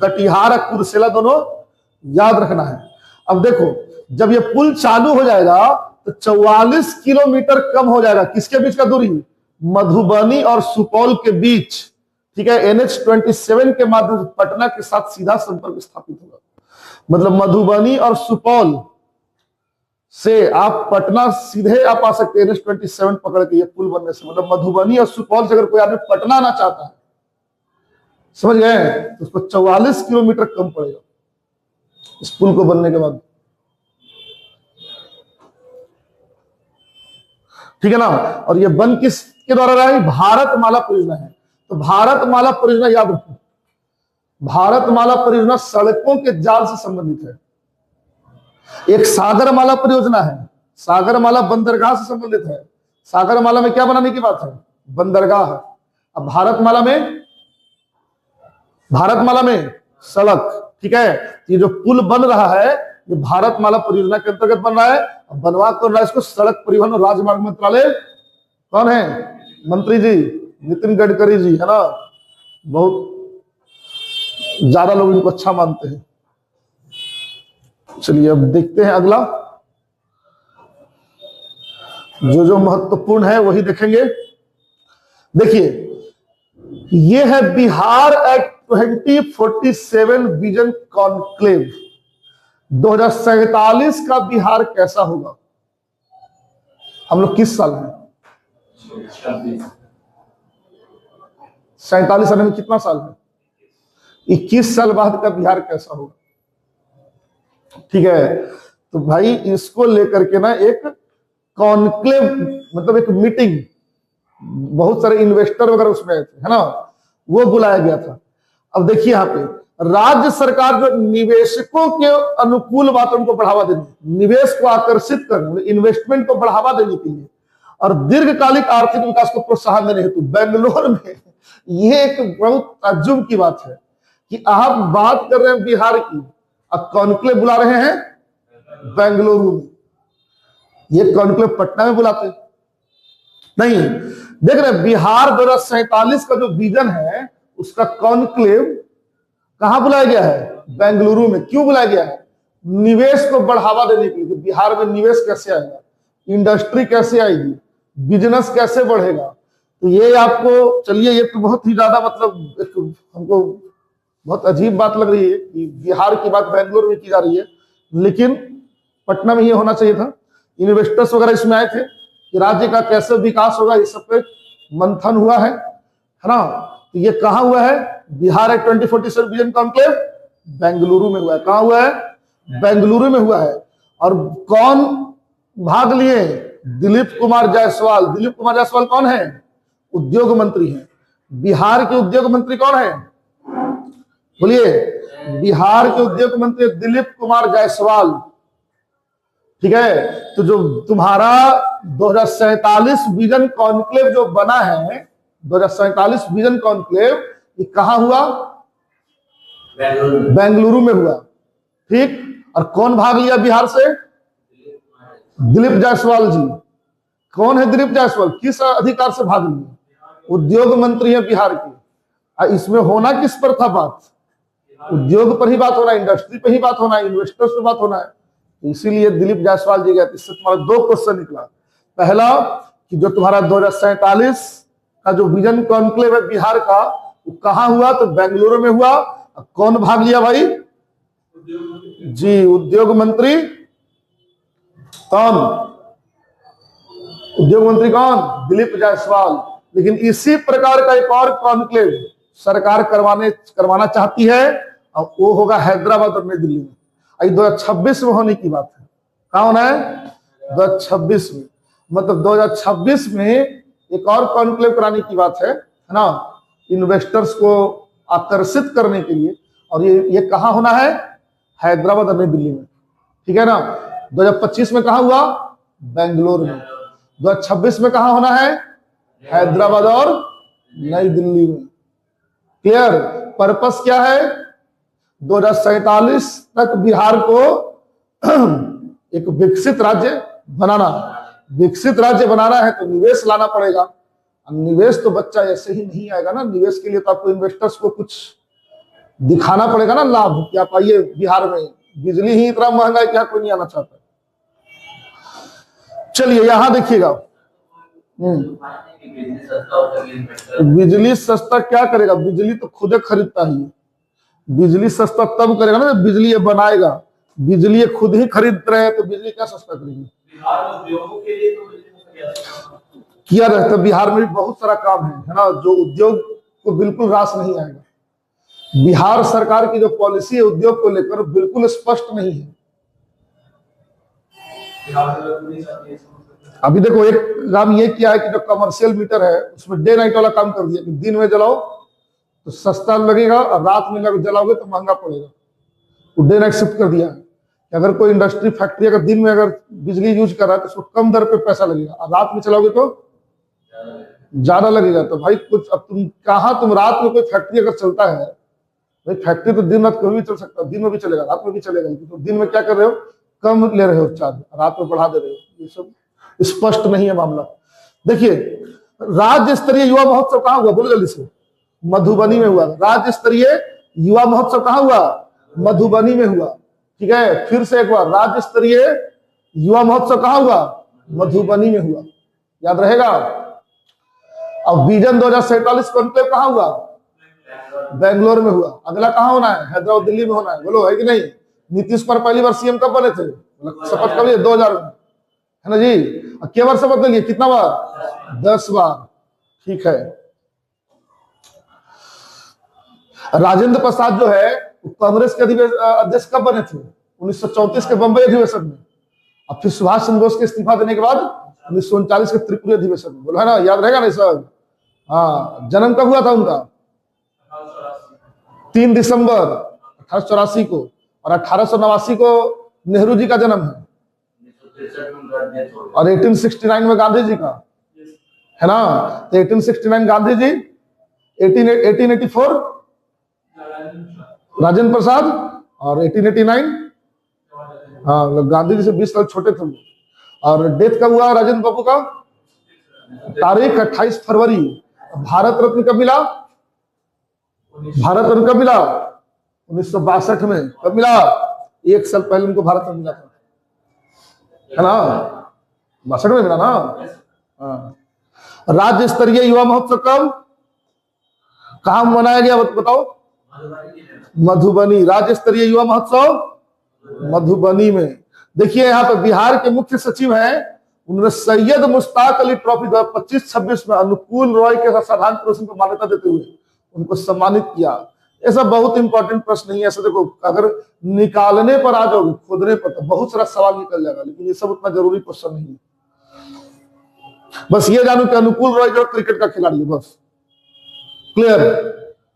कटिहार और कुर्सेला दोनों याद रखना है। अब देखो जब ये पुल चालू हो जाएगा तो 44 किलोमीटर कम हो जाएगा। किसके बीच का दूरी? मधुबनी और सुपौल के बीच, ठीक है? NH-27 के माध्यम से पटना के साथ सीधा संपर्क स्थापित होगा। मतलब मधुबनी और सुपौल से आप पटना सीधे आप आ सकते हैं NH-27 पकड़ के, ये पुल बनने से। मतलब मधुबनी और सुपौल से अगर कोई आदमी पटना आना चाहता है, समझ गए, तो उसको 44 किलोमीटर कम पड़ेगा इस पुल को बनने के बाद, ठीक है ना? और ये बन किसके द्वारा रहा है? भारतमाला परियोजना है। तो भारतमाला परियोजना याद रखो, भारतमाला परियोजना सड़कों के जाल से संबंधित है। एक सागरमाला परियोजना है, सागरमाला बंदरगाह से संबंधित है। सागरमाला में क्या बनाने की बात है? बंदरगाह। अब भारतमाला में सड़क, ठीक है? ये जो पुल बन रहा है ये भारतमाला परियोजना के अंतर्गत बन रहा है। बनवा कर रहा है इसको सड़क परिवहन और राजमार्ग मंत्रालय। कौन है मंत्री जी? नितिन गडकरी जी, है ना? बहुत ज्यादा लोग इनको अच्छा मानते हैं। चलिए अब देखते हैं अगला, जो जो महत्वपूर्ण है वही देखेंगे। देखिए ये है बिहार एट 2047 विजन कॉन्क्लेव। 2047 का बिहार कैसा होगा? हम लोग किस साल में? 47 आने में कितना साल है? 21 साल बाद का बिहार कैसा होगा? ठीक है, तो भाई इसको लेकर के ना एक कॉन्क्लेव, मतलब एक मीटिंग, बहुत सारे इन्वेस्टर वगैरह उसमें आए थे, है ना, वो बुलाया गया था। अब देखिए यहाँ पे राज्य सरकार जो निवेशकों के अनुकूल बातों को बढ़ावा देने, निवेश को आकर्षित करने, इन्वेस्टमेंट को बढ़ावा देने के लिए और दीर्घकालिक आर्थिक विकास को प्रोत्साहन देने हेतु बेंगलोर में, ये एक बहुत ताज्जुब की बात है कि आप बात कर रहे हैं बिहार की, अब कॉन्क्लेव बुला रहे हैं बेंगलुरु में। ये कॉन्क्लेव पटना में बुलाते नहीं। देख रहे बिहार 2047 का जो विजन है उसका कॉन्क्लेव कहां बुलाया गया है? बेंगलुरु में। क्यों बुलाया गया है? निवेश को बढ़ावा देने के लिए। बिहार में निवेश कैसे आएगा, इंडस्ट्री कैसे आएगी, बिजनेस कैसे बढ़ेगा। तो ये आपको, चलिए ये तो बहुत ही ज्यादा मतलब हमको बहुत अजीब बात लग रही है कि बिहार की बात बेंगलुरु में की जा रही है, लेकिन पटना में ये होना चाहिए था। इन्वेस्टर्स वगैरह इसमें आए थे कि राज्य का कैसे विकास होगा, ये सब पे मंथन हुआ है ना। तो ये कहां हुआ है? Bihar at 2047 vision conclave Bengaluru में हुआ है। कहां हुआ है? बेंगलुरु में हुआ है। और कौन भाग लिए? दिलीप कुमार जायसवाल। दिलीप कुमार जायसवाल कौन है? उद्योग मंत्री हैं। बिहार के उद्योग मंत्री कौन है? बोलिए। बिहार के उद्योग मंत्री दिलीप कुमार जायसवाल। ठीक है, तो जो तुम्हारा 2047 विजन कॉन्क्लेव जो बना है, 2047 विजन कॉन्क्लेव, ये कहां हुआ? बेंगलुरु में हुआ। ठीक, और कौन भाग लिया बिहार से? दिलीप जायसवाल जी। कौन है दिलीप जायसवाल? किस अधिकार से भाग लिया? उद्योग मंत्री है बिहार के। इसमें होना किस पर था बात? उद्योग पर ही बात होना, इंडस्ट्री पर ही बात होना, इन्वेस्टर्स पर बात होना है। इसीलिए दिलीप जायसवाल जी गए। इससे तुम्हारा दो क्वेश्चन निकला। पहला कि जो तुम्हारा 2047 का जो विजन कॉन्क्लेव है बिहार का, वो कहां हुआ? तो बेंगलुरु में हुआ। कौन भाग लिया भाई? जी, उद्योग मंत्री। कौन? उद्योग मंत्री कौन? दिलीप जायसवाल। लेकिन इसी प्रकार का एक और कॉन्क्लेव सरकार करवाना चाहती है, और वो होगा हैदराबाद और नई दिल्ली में। 2026 में होने की बात है। कहाँ होना है? 2026 में। मतलब 2026 में एक और कॉन्क्लेव कराने की बात है ना, इन्वेस्टर्स को आकर्षित करने के लिए। और ये कहाँ होना है? हैदराबाद और नई दिल्ली में। ठीक है ना। 2025 में कहाँ हुआ? बेंगलुरु में। 2026 में कहाँ होना है? हैदराबाद और नई दिल्ली में। क्लियर? पर्पस क्या है? 2047 तक बिहार को एक विकसित राज्य बनाना। विकसित राज्य बनाना है तो निवेश लाना पड़ेगा। निवेश तो बच्चा ऐसे ही नहीं आएगा ना। निवेश के लिए तो आपको इन्वेस्टर्स को कुछ दिखाना पड़ेगा ना, लाभ कि आप आइए बिहार में। बिजली ही इतना महंगा है कि यहाँ कोई नहीं आना चाहता। चलिए यहां देखिएगा, बिजली सस्ता क्या करेगा? बिजली तो खुद खरीदता ही है। बिजली सस्ता तब करेगा ना बिजली ये बनाएगा। बिजली ये खुद ही खरीद रहे हैं तो बिजली क्या सस्ता करेगी? किया रहता। बिहार में भी बहुत सारा काम है ना, जो उद्योग को बिल्कुल रास नहीं आएगा। बिहार सरकार की जो पॉलिसी है उद्योग को लेकर बिल्कुल स्पष्ट नहीं है। अभी देखो एक काम ये किया है कि जो कमर्शियल मीटर है उसमें डे नाइट वाला काम कर दिया कि दिन में जलाओ तो सस्ता लगेगा और रात में जलाओगे तो महंगा पड़ेगा। तो डे नाइट शिफ्ट कर दिया है। अगर कोई इंडस्ट्री फैक्ट्री अगर दिन में अगर बिजली यूज कर रहा है तो उसको कम दर पे पैसा लगेगा, और रात में चलाओगे तो ज्यादा लगेगा। तो भाई कुछ अब तुम रात में कोई फैक्ट्री अगर चलता है, भाई फैक्ट्री तो दिन रात कभी भी चल सकता है, दिन में भी चलेगा रात में भी चलेगा। तो दिन में क्या कर रहे हो? कम ले रहे हो चार्ज, रात में बढ़ा दे रहे हो। ये सब स्पष्ट नहीं है मामला। देखिए राज्य स्तरीय युवा महोत्सव कहाँ हुआ? बोलो जल्दी से। मधुबनी में हुआ। राज्य स्तरीय युवा महोत्सव कहाँ हुआ? मधुबनी में हुआ। ठीक है, फिर से एक बार, राज्य स्तरीय युवा महोत्सव कहाँ हुआ? मधुबनी में हुआ। याद रहेगा। अब विजन 2047 कॉन्क्लेव कहाँ हुआ? बेंगलोर में हुआ। अगला कहाँ होना है? हैदराबाद, दिल्ली में होना है। बोलो, है कि नहीं? नीतीश कुमार पहली बार सीएम कब बने थे? शपथ कब लिए? 2000 में, है ना जी। क्या बार शपथ लिए? कितना बार? 10 बार। ठीक है। राजेंद्र प्रसाद जो है कांग्रेस के अध्यक्ष कब बने थे? 1934 के बंबई अधिवेशन में। अब फिर सुभाष चंद्र बोस के इस्तीफा देने के बाद 1939 के त्रिपुरी अधिवेशन में। बोलो, है ना? याद रहेगा ना सब? हाँ। जन्म कब हुआ था उनका? 3 दिसंबर 1884 को। और 1889 को नेहरू जी का जन्म है। और 1869 में गांधी जी का, है ना? तो 1869 गांधी जी, 1884 राजेंद्र प्रसाद, और 1889 हाँ, गांधी जी से 20 साल छोटे थे। और डेथ कब हुआ राजेंद्र बाबू का? तारीख 28 फरवरी। भारत रत्न कब मिला? भारत रत्न कब मिला? 1962 में। कब मिला? 1 साल पहले उनको भारत रत्न मिला था, है ना? 62 में मिला ना? हाँ। राज्य स्तरीय युवा महोत्सव कब कहाँ मनाया गया बताओ? मधुबनी। राज्य स्तरीय युवा महोत्सव मधुबनी में। देखिए यहाँ पे बिहार के मुख्य सचिव हैं, उन्होंने सैयद मुश्ताक अली ट्रॉफी 2025-26 में अनुकूल रॉय के असाधारण प्रदर्शन को मान्यता देते हुए उनको सम्मानित किया। ऐसा बहुत इंपॉर्टेंट प्रश्न नहीं है। ऐसा देखो, अगर निकालने पर आ जाओगे, खोदने पर, तो बहुत सारा सवाल निकल जाएगा, लेकिन ये सब उतना जरूरी क्वेश्चन नहीं है। बस ये जानो कि अनुकूल रॉय जो क्रिकेट का खिलाड़ी है, बस क्लियर।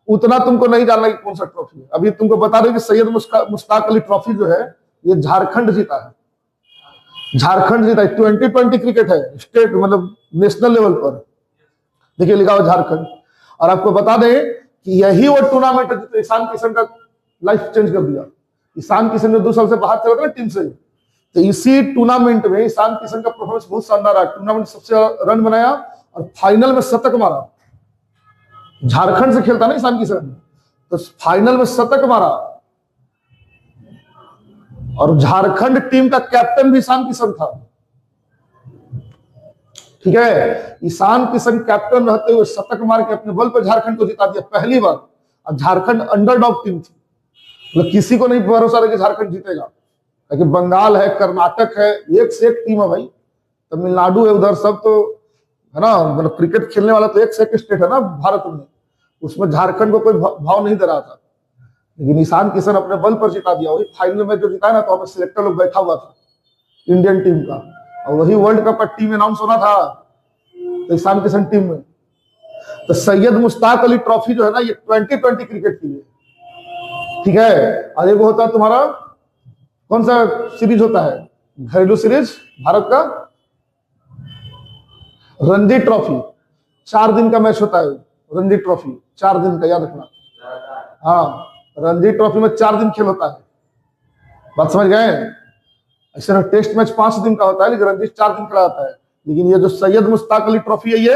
उतना तुमको नहीं जानना कि कौन सा ट्रॉफी है। अभी तुमको बता रहे कि सैयद मुश्ताक अली ट्रॉफी जो है ये झारखंड जीता है। झारखंड जीता है। 2020 क्रिकेट है, स्टेट मतलब नेशनल लेवल पर। देखिए लिखा हुआ झारखंड। और आपको बता दें कि यही वो टूर्नामेंट है जिसने ईशान किशन का लाइफ चेंज कर दिया। ईशान किशन ने 2 साल से बाहर चला था ना टीम से, तो इसी टूर्नामेंट में ईशान किशन का परफॉर्मेंस बहुत शानदार रहा। टूर्नामेंट सबसे ज्यादा रन बनाया और फाइनल में शतक मारा। झारखंड से खेलता ना ईशान किशन, तो फाइनल में शतक मारा। और झारखंड टीम का कैप्टन भी ईशान किशन था। ठीक है, ईशान किशन कैप्टन रहते हुए शतक मार के अपने बल पर झारखंड को जिता दिया पहली बार। और झारखंड अंडरडॉग टीम थी, मतलब किसी को नहीं भरोसा रहा कि झारखंड जीतेगा, क्योंकि बंगाल है, कर्नाटक है, एक से एक टीम है भाई। तमिलनाडु है उधर, सब तो है ना, मतलब क्रिकेट खेलने वाला तो एक से एक स्टेट है ना भारत में। उसमें झारखंड को कोई भाव नहीं दे रहा था, लेकिन ईशान किशन अपने बल पर जिता दिया। वही फाइनल में जो जिता ना, तो हमें सिलेक्टर लोग बैठा हुआ था इंडियन टीम का, और वही वर्ल्ड कप का टीम अनाउंस होना था तो ईशान किशन टीम में। तो सैयद मुश्ताक अली ट्रॉफी जो है ना, ये 2020 क्रिकेट की है। ठीक है। और एक होता है तुम्हारा कौन सा सीरीज होता है, घरेलू सीरीज भारत का, रणजी ट्रॉफी। 4 दिन का मैच होता है रणजी ट्रॉफी, 4 दिन का, याद रखना। हाँ, रणजी ट्रॉफी में 4 दिन खेल होता है। बात समझ गए? ऐसे टेस्ट मैच 5 दिन का होता है, लेकिन रणजी 4 दिन का होता है। लेकिन ये जो सैयद मुश्ताक अली ट्रॉफी है, ये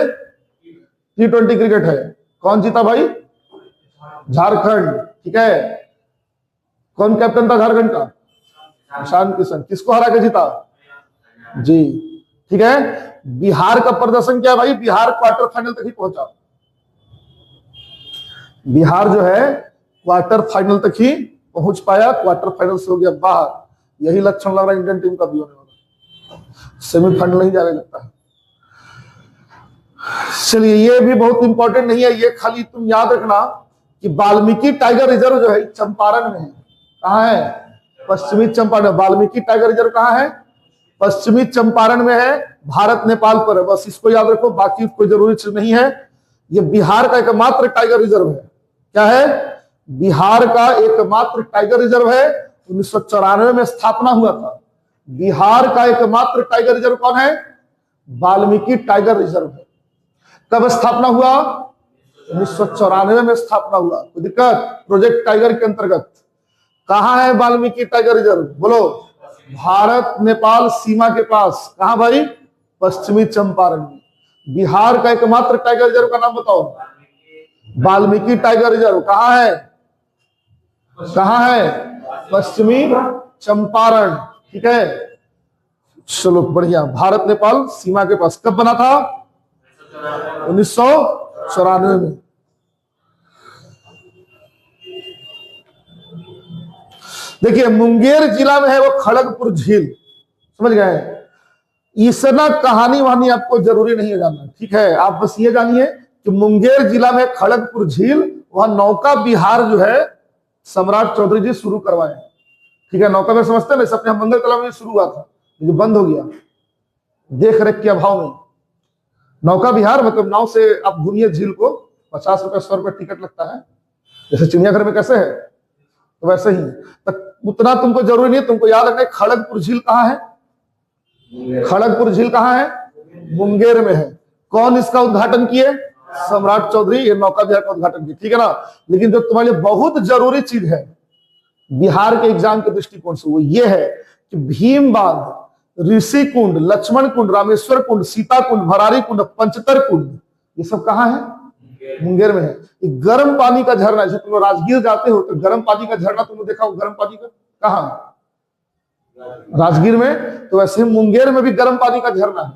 T20 क्रिकेट है। कौन जीता भाई? झारखंड। ठीक है। कौन कैप्टन था झारखंड का? ईशान किशन। किसको हरा के जीता? जी। ठीक है। बिहार का प्रदर्शन क्या है भाई? बिहार क्वार्टर फाइनल तक ही पहुंचा। बिहार जो है क्वार्टर फाइनल तक ही पहुंच पाया, क्वार्टर फाइनल से हो गया बाहर। यही लक्षण लग रहा है इंडियन टीम का भी होने वाला, सेमीफाइनल नहीं जाने लगता है। चलिए, ये भी बहुत इंपॉर्टेंट नहीं है, ये खाली तुम याद रखना कि वाल्मीकि टाइगर रिजर्व जो है चंपारण में है। कहाँ है? पश्चिमी चंपारण। वाल्मीकि टाइगर रिजर्व कहाँ है? पश्चिमी चंपारण में है, भारत नेपाल पर है। बस इसको याद रखो, बाकी कोई जरूरी चीज नहीं है। ये बिहार का एकमात्र टाइगर रिजर्व है। क्या है? बिहार का एकमात्र टाइगर रिजर्व है। 1994 में स्थापना हुआ था। बिहार का एकमात्र टाइगर रिजर्व कौन है? वाल्मीकि टाइगर रिजर्व है। कब स्थापना हुआ? 1994 में स्थापना हुआ। कोई दिक्कत? प्रोजेक्ट टाइगर के अंतर्गत। कहां है वाल्मीकि टाइगर रिजर्व? बोलो। भारत नेपाल सीमा के पास। कहां भाई? पश्चिमी चंपारण में। बिहार का एकमात्र टाइगर रिजर्व का नाम बताओ। वाल्मीकि टाइगर रिजर्व कहां है? कहाँ है? पश्चिमी चंपारण। ठीक है, चलो बढ़िया। भारत नेपाल सीमा के पास कब बना था? 1994 में। देखिए मुंगेर जिला में है वो खड़गपुर झील, समझ गए? इसना कहानी वहानी आपको जरूरी नहीं है जानना, ठीक है? आप बस ये जानिए कि मुंगेर जिला में खड़गपुर झील, वहां नौका विहार जो है सम्राट चौधरी जी शुरू करवाए। ठीक है, नौका में समझते हैं ना, अपने मंगल कला में शुरू हुआ था, जो बंद हो गया देख रेख के अभाव में। नौका विहार मतलब नाव से आप घूमिए झील को, 50 रुपए 100 रुपए टिकट लगता है, जैसे चिड़ियाघर में कैसे है तो वैसे ही। तो उतना तुमको जरूरी नहीं है, तुमको याद रखना खड़गपुर झील कहाँ है? खड़गपुर झील कहाँ है? मुंगेर में है। कौन इसका उद्घाटन किए? सम्राट चौधरी, ये नौका विहार का उद्घाटन किए, ठीक है ना? लेकिन जो तुम्हारे लिए बहुत जरूरी चीज है बिहार के एग्जाम के दृष्टिकोण से, वो ये है कि भीम बांध, ऋषि कुंड, लक्ष्मण कुंड, रामेश्वर कुंड, सीता कुंड, भरारी कुंड, पंचतर कुंड, ये सब कहाँ है? मुंगेर में है। एक गर्म पानी का झरना, जैसे तुम राजगीर जाते हो तो गर्म पानी का झरना तुमने देखा हो, गर्म पानी का कहाँ? राजगीर में। तो वैसे मुंगेर में भी गर्म पानी का झरना है,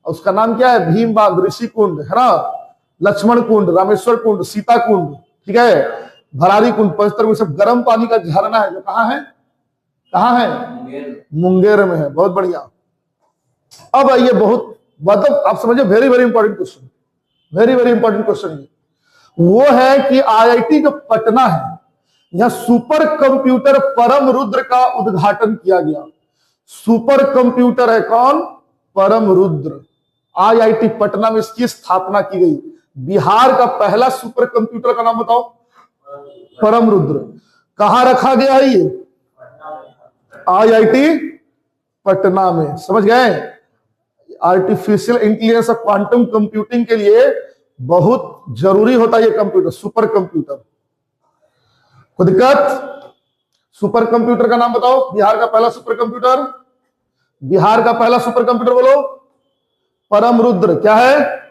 और उसका नाम क्या है? भीम बांध, ऋषि कुंड है ना, लक्ष्मण कुंड, रामेश्वर कुंड, सीता कुंड, ठीक है, भरारी कुंड, पंचतर कुंड, सब गर्म पानी का झरना है। जो कहाँ है? कहाँ है? मुंगेर में है। बहुत बढ़िया। अब आइए, बहुत मतलब आप समझिए, very very important question, very very important question. वो है कि आईआईटी जो पटना है, यहां सुपर कंप्यूटर परम रुद्र का उद्घाटन किया गया। सुपर कंप्यूटर है कौन? परम रुद्र। आईआईटी पटना में इसकी स्थापना की गई। बिहार का पहला सुपर कंप्यूटर का नाम बताओ? परम रुद्र। कहां रखा गया है ये? आईआईटी पटना में, समझ गए? आर्टिफिशियल इंटेलिजेंस और क्वांटम कंप्यूटिंग के लिए बहुत जरूरी होता है ये कंप्यूटर, सुपर कंप्यूटर। कोई दिक्कत? सुपर कंप्यूटर का नाम बताओ, बिहार का पहला सुपर कंप्यूटर। बिहार का पहला सुपर कंप्यूटर बोलो। परम रुद्र। क्या है?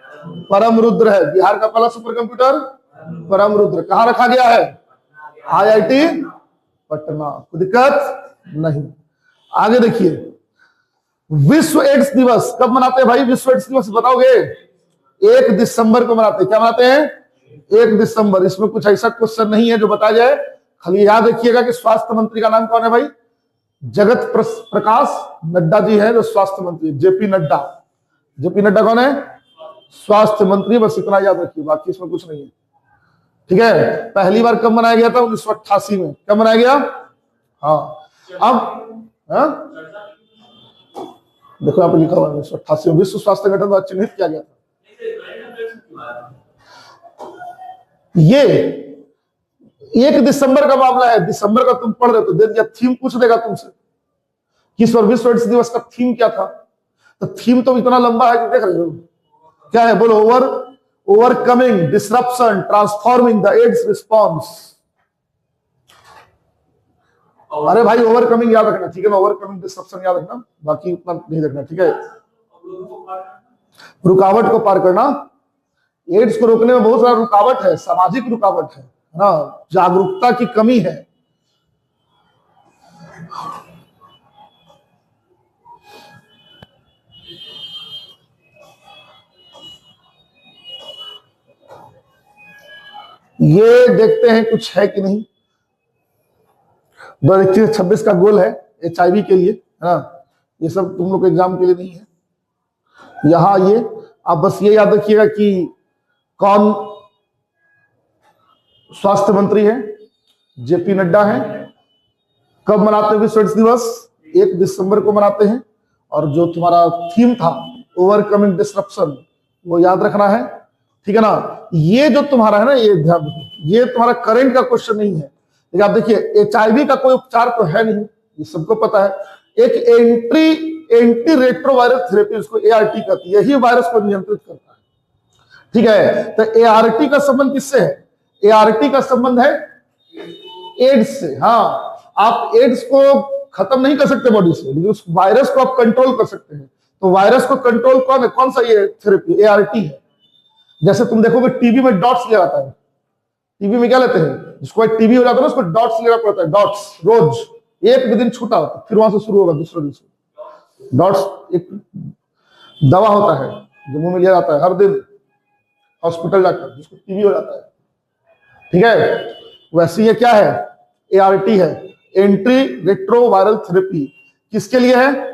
परम रुद्र है बिहार का पहला सुपर कंप्यूटर, परम रुद्र। कहां रखा गया है? आईआईटी पटना। कोई दिक्कत नहीं। आगे देखिए, विश्व एड्स दिवस कब मनाते हैं भाई? विश्व एड्स दिवस बताओगे? 1 दिसंबर को मनाते हैं। क्या मनाते हैं? 1 दिसंबर। इसमें कुछ ऐसा क्वेश्चन नहीं है जो बताया जाए, खाली याद रखिएगा कि स्वास्थ्य मंत्री का नाम कौन है भाई? जगत प्रकाश नड्डा जी है जो स्वास्थ्य मंत्री, जेपी नड्डा। जेपी नड्डा कौन है? स्वास्थ्य मंत्री। बस इतना याद रखिए, बाकी इसमें कुछ नहीं है, ठीक है? पहली बार कब मनाया गया था? 1988 में। कब मनाया गया? हाँ। अब देखो यहाँ पे लिखा हुआ है 1988 में विश्व स्वास्थ्य संगठन द्वारा चिन्हित किया गया था। ये 1 दिसंबर का मामला है। दिसंबर का तुम पढ़ रहे हो तो दे दिया, थीम पूछ देगा तुमसे कि इस बार विश्व एड्स दिवस का थीम क्या था। तो थीम तो इतना लंबा है कि देख रहे हो क्या है? बोलो। Overcoming disruption transforming the AIDS response. अरे भाई ओवरकमिंग याद रखना, ठीक है ना? ओवरकमिंग डिसरप्शन याद रखना, बाकी उतना नहीं रखना, ठीक है? रुकावट को पार करना। एड्स को रोकने में बहुत सारा रुकावट है, सामाजिक रुकावट है ना, जागरूकता की कमी है। ये देखते हैं कुछ है कि नहीं। 2021-26 का गोल है HIV के लिए, है ना? ये सब तुम लोग के एग्जाम के लिए नहीं है। यहां ये आप बस ये याद रखिएगा कि कौन स्वास्थ्य मंत्री है? जेपी नड्डा है। कब मनाते हैं विश्व एड्स दिवस? 1 दिसंबर को मनाते हैं। और जो तुम्हारा थीम था ओवरकमिंग डिसरप्शन, वो याद रखना है, ठीक है ना? ये जो तुम्हारा है ना, ये ध्यान रखो, ये तुम्हारा करंट का क्वेश्चन नहीं है। लेकिन आप देखिए HIV का कोई उपचार तो है नहीं, ये सबको पता है। एक एंटी रेट्रोवायरस थेरेपी, उसको ART कहती है, यही वायरस को नियंत्रित करता है, ठीक है? तो ART का संबंध किससे है? ART का संबंध है एड्स से। हाँ, आप एड्स को खत्म नहीं कर सकते बॉडी से, लेकिन उस वायरस को आप कंट्रोल कर सकते हैं। तो वायरस को कंट्रोल कौन है? कौन सा ये थेरेपी? ART है। जैसे तुम देखोगे टीबी में डॉट्स लिया जाता है। टीबी में क्या लेते हैं? जिसको टीबी हो जाता है ना, उसको डॉट्स लेना पड़ता है, डॉट्स रोज, एक भी दिन छूटा होता है, फिर वहां से शुरू होगा दूसरे दिन से। डॉट्स एक दवा होता है जो मुंह में लिया जाता है हर दिन हॉस्पिटल जाकर, जिसको टीबी हो जाता है, ठीक है। वैसे ये क्या है, एआरटी है, एंट्री रेट्रोवायरल थेरेपी। किसके लिए है?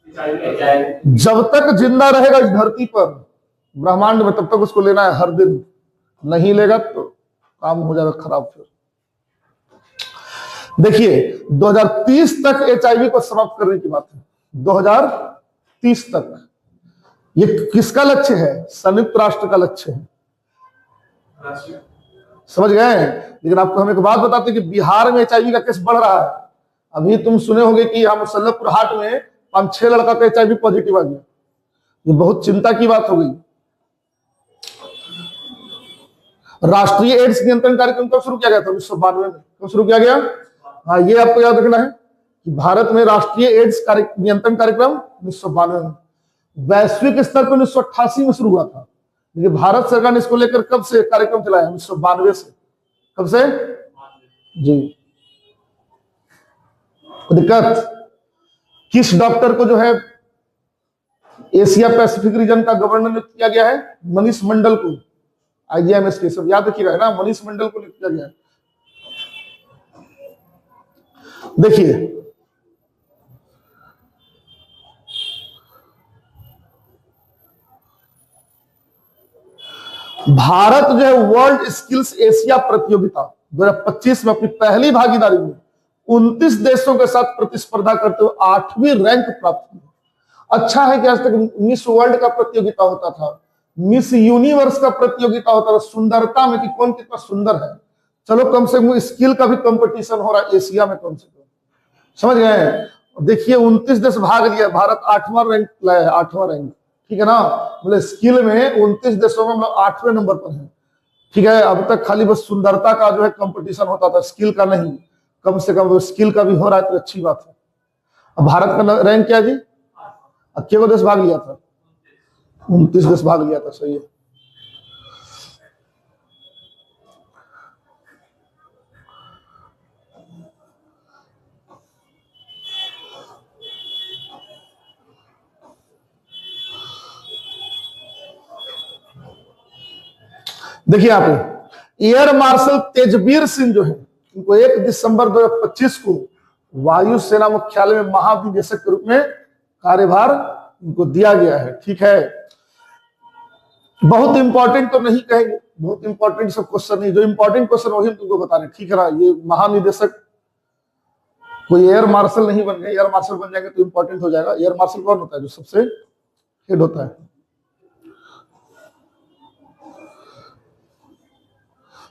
जब तक जिंदा रहेगा इस धरती पर ब्रह्मांड में, तब तक उसको लेना है हर दिन, नहीं लेगा तो काम हो जाएगा खराब। फिर देखिए 2030 तक एचआईवी को समाप्त करने की बात है, 2030 तक। ये किसका लक्ष्य है? संयुक्त राष्ट्र का लक्ष्य है, समझ गए। लेकिन आपको हम एक बात बताते हैं कि बिहार में एचआईवी का केस बढ़ रहा है। अभी तुम सुने होंगे कि हम मुसल्लफपुर हाट में 5-6 लड़का का एचआईवी पॉजिटिव आ गया। ये बहुत चिंता की बात हो गई। राष्ट्रीय एड्स नियंत्रण कार्यक्रम कब शुरू किया गया था? 1992 में। कब शुरू किया गया? हाँ, ये आपको याद रखना है कि भारत में राष्ट्रीय एड्स नियंत्रण कार्यक्रम 1992 में। वैश्विक स्तर पर 1988 में शुरू हुआ था, लेकिन भारत सरकार ने इसको लेकर कब से कार्यक्रम चलाया? 1992 से। कब से जी? दिक्कत किस डॉक्टर को जो है एशिया पैसिफिक रीजन का गवर्नर नियुक्त किया गया है? मनीष मंडल को, आईजीएमएस के, सब याद रखिएगा, है ना, मनीष मंडल को नियुक्त किया गया है। देखिए भारत जो है वर्ल्ड स्किल्स एशिया प्रतियोगिता 2025 में अपनी पहली भागीदारी में 29 देशों के साथ प्रतिस्पर्धा करते हुए 8वीं रैंक प्राप्त की। अच्छा है कि आज तक मिस वर्ल्ड का प्रतियोगिता होता था, मिस यूनिवर्स का प्रतियोगिता होता था सुंदरता में कि कौन कितना सुंदर है। चलो कम से कम स्किल का भी कंपटीशन हो रहा है एशिया में, कम से कम, समझ गए। देखिए 29 देश भाग लिया, भारत 8वां रैंक लाया है, 8वां रैंक, ठीक है ना। मतलब स्किल में 29 देशों में हम लोग 8वें नंबर पर हैं, ठीक है। अब तक खाली बस सुंदरता का जो है कंपटीशन होता था, स्किल का नहीं। कम से कम स्किल का भी हो रहा है तो अच्छी बात है। अब भारत का रैंक क्या जी? को देश भाग लिया था? 29 देश भाग लिया था, सही है। देखिए आप एयर मार्शल तेजवीर सिंह जो है, उनको 1 दिसंबर 2025 को वायुसेना मुख्यालय में महानिदेशक के रूप में कार्यभार उनको दिया गया है, ठीक है। बहुत इंपॉर्टेंट तो नहीं कहेंगे, बहुत इंपॉर्टेंट सब क्वेश्चन नहीं, जो इंपॉर्टेंट क्वेश्चन वही हम तुमको बता रहे हैं, ठीक है ना। ये महानिदेशक कोई एयर मार्शल नहीं बन गए, एयर मार्शल बन जाएंगे तो इंपॉर्टेंट हो जाएगा। एयर मार्शल कौन होता है? जो सबसे हेड होता है।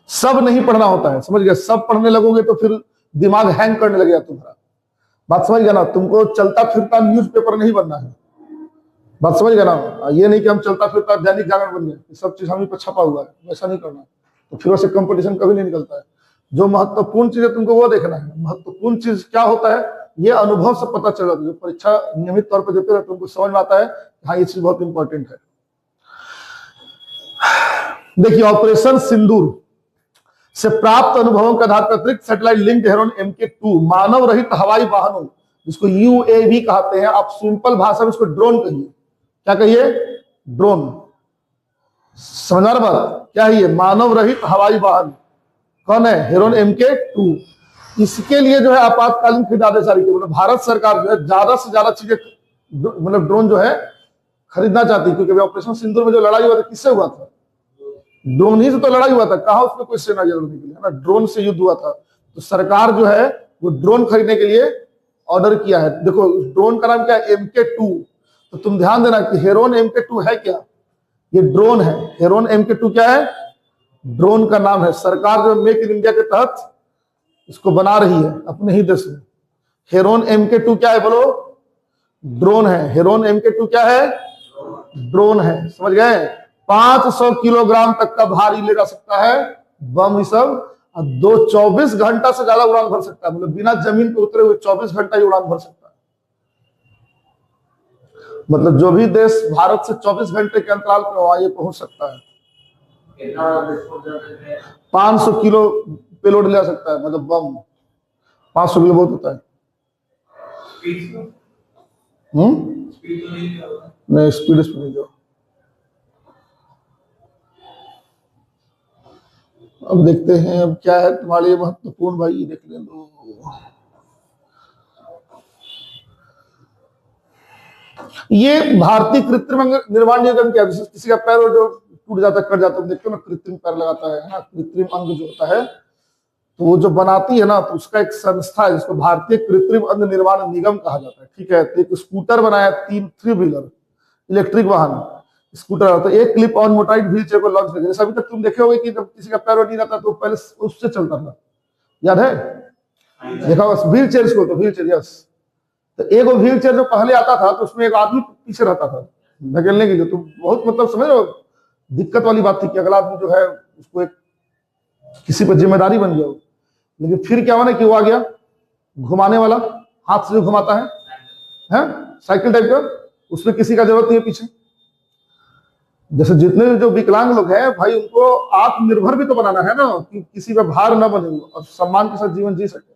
सब नहीं पढ़ना होता है, समझ गए। सब पढ़ने लगोगे तो फिर दिमाग हैंग करने लगेगा तुम्हारा, बात समझ गया ना। तुमको चलता फिरता न्यूज़पेपर नहीं बनना है, बात समझ गया ना। ये नहीं कि हम चलता फिरता दैनिक जागरण बन गए, सब चीज हम ही पर छपा हुआ है, वैसा नहीं करना। तो फिर वैसे कंपटीशन कभी नहीं निकलता है। जो महत्वपूर्ण चीज है तुमको वो देखना है। महत्वपूर्ण चीज क्या होता है ये अनुभव से पता चल जाता है। जो परीक्षा नियमित तौर पर देते रहते तुमको समझ में आता है हाँ ये चीज बहुत इंपॉर्टेंट है। देखिए ऑपरेशन सिंदूर से प्राप्त अनुभवों के आधार पर अतिरिक्त सैटेलाइट लिंक हेरोन MK2 मानव रहित हवाई वाहनों, जिसको UAV कहते हैं, आप सिंपल भाषा में इसको ड्रोन कहिए। क्या कहिए? ड्रोन। समझ बात क्या है? ये मानव रहित हवाई वाहन कौन है? Heron MK2। इसके लिए जो है आपातकालीन खरीदारी जारी की। मतलब भारत सरकार जो है ज्यादा से ज्यादा चीजें, मतलब ड्रोन जो है खरीदना चाहती है, क्योंकि ऑपरेशन सिंदूर में जो लड़ाई हुआ था किससे हुआ था? ड्रोन ही से तो लड़ाई हुआ था। कहा उसमें कोई सेना जरूरत के लिए, है ना, ड्रोन से युद्ध हुआ था। तो सरकार जो है वो ड्रोन खरीदने के लिए ऑर्डर किया है। देखो ड्रोन का नाम क्या है? MK2। तो तुम ध्यान देना कि हेरोन MK2 है क्या? ये ड्रोन है। हेरोन MK2 क्या है? ड्रोन का नाम है। सरकार जो मेक इन इंडिया के तहत इसको बना रही है अपने ही देश में। हेरोन MK2 क्या है बोलो? ड्रोन है। हेरोन MK2 क्या है? ड्रोन है, समझ गए। 500 किलोग्राम तक का भारी ले जा सकता है बम, ये सब। 24 घंटा से ज्यादा उड़ान भर सकता है। मतलब बिना जमीन पे उतरे हुए 24 घंटा ही उड़ान भर सकता है। मतलब जो भी देश भारत से 24 घंटे के अंतराल पर वहां ये पहुंच सकता है। 500 किलो पेलोड ले सकता है, मतलब बम 500 किलो बहुत होता है। नहीं, स्पीड नहीं दो। अब देखते हैं अब क्या है तुम्हारे लिए महत्वपूर्ण, भाई देख ले लो। ये भारतीय कृत्रिम अंग निर्माण निगम क्या, किसी का पैर जो टूट जाता है, कट जाता है, देखते हो ना, कृत्रिम पैर लगाता है ना, कृत्रिम अंग जो होता है, तो वो जो बनाती है ना, तो उसका एक संस्था है जिसको भारतीय कृत्रिम अंग निर्माण निगम कहा जाता है। ठीक है, तो एक स्कूटर बनाया, 3 व्हीलर इलेक्ट्रिक वाहन स्कूटर, तो एक clip on motorise wheel chair को लॉन्च किया। जैसे अभी तक तुम देखे होगे कि जब किसी का पैर नहीं रहता तो पहले उससे चलता था, याद है? देखा व्हील चेयर को, तो व्हील चेयर, यस। तो एक व्हील चेयर जो पहले आता था तो उसमें एक आदमी पीछे रहता था धकेलने के लिए, तो बहुत मतलब समझ रहे हो दिक्कत वाली बात थी कि अगला आदमी जो है उसको एक किसी पर जिम्मेदारी बन गया। लेकिन फिर क्या हुआ ना कि वो आ गया घुमाने वाला, हाथ से जो घुमाता है साइकिल टाइप का, उसमें किसी का जरूरत नहीं है पीछे। जैसे जितने जो विकलांग लोग हैं भाई, उनको आत्मनिर्भर भी तो बनाना है ना, कि किसी पे भार न बने और सम्मान के साथ जीवन जी सके।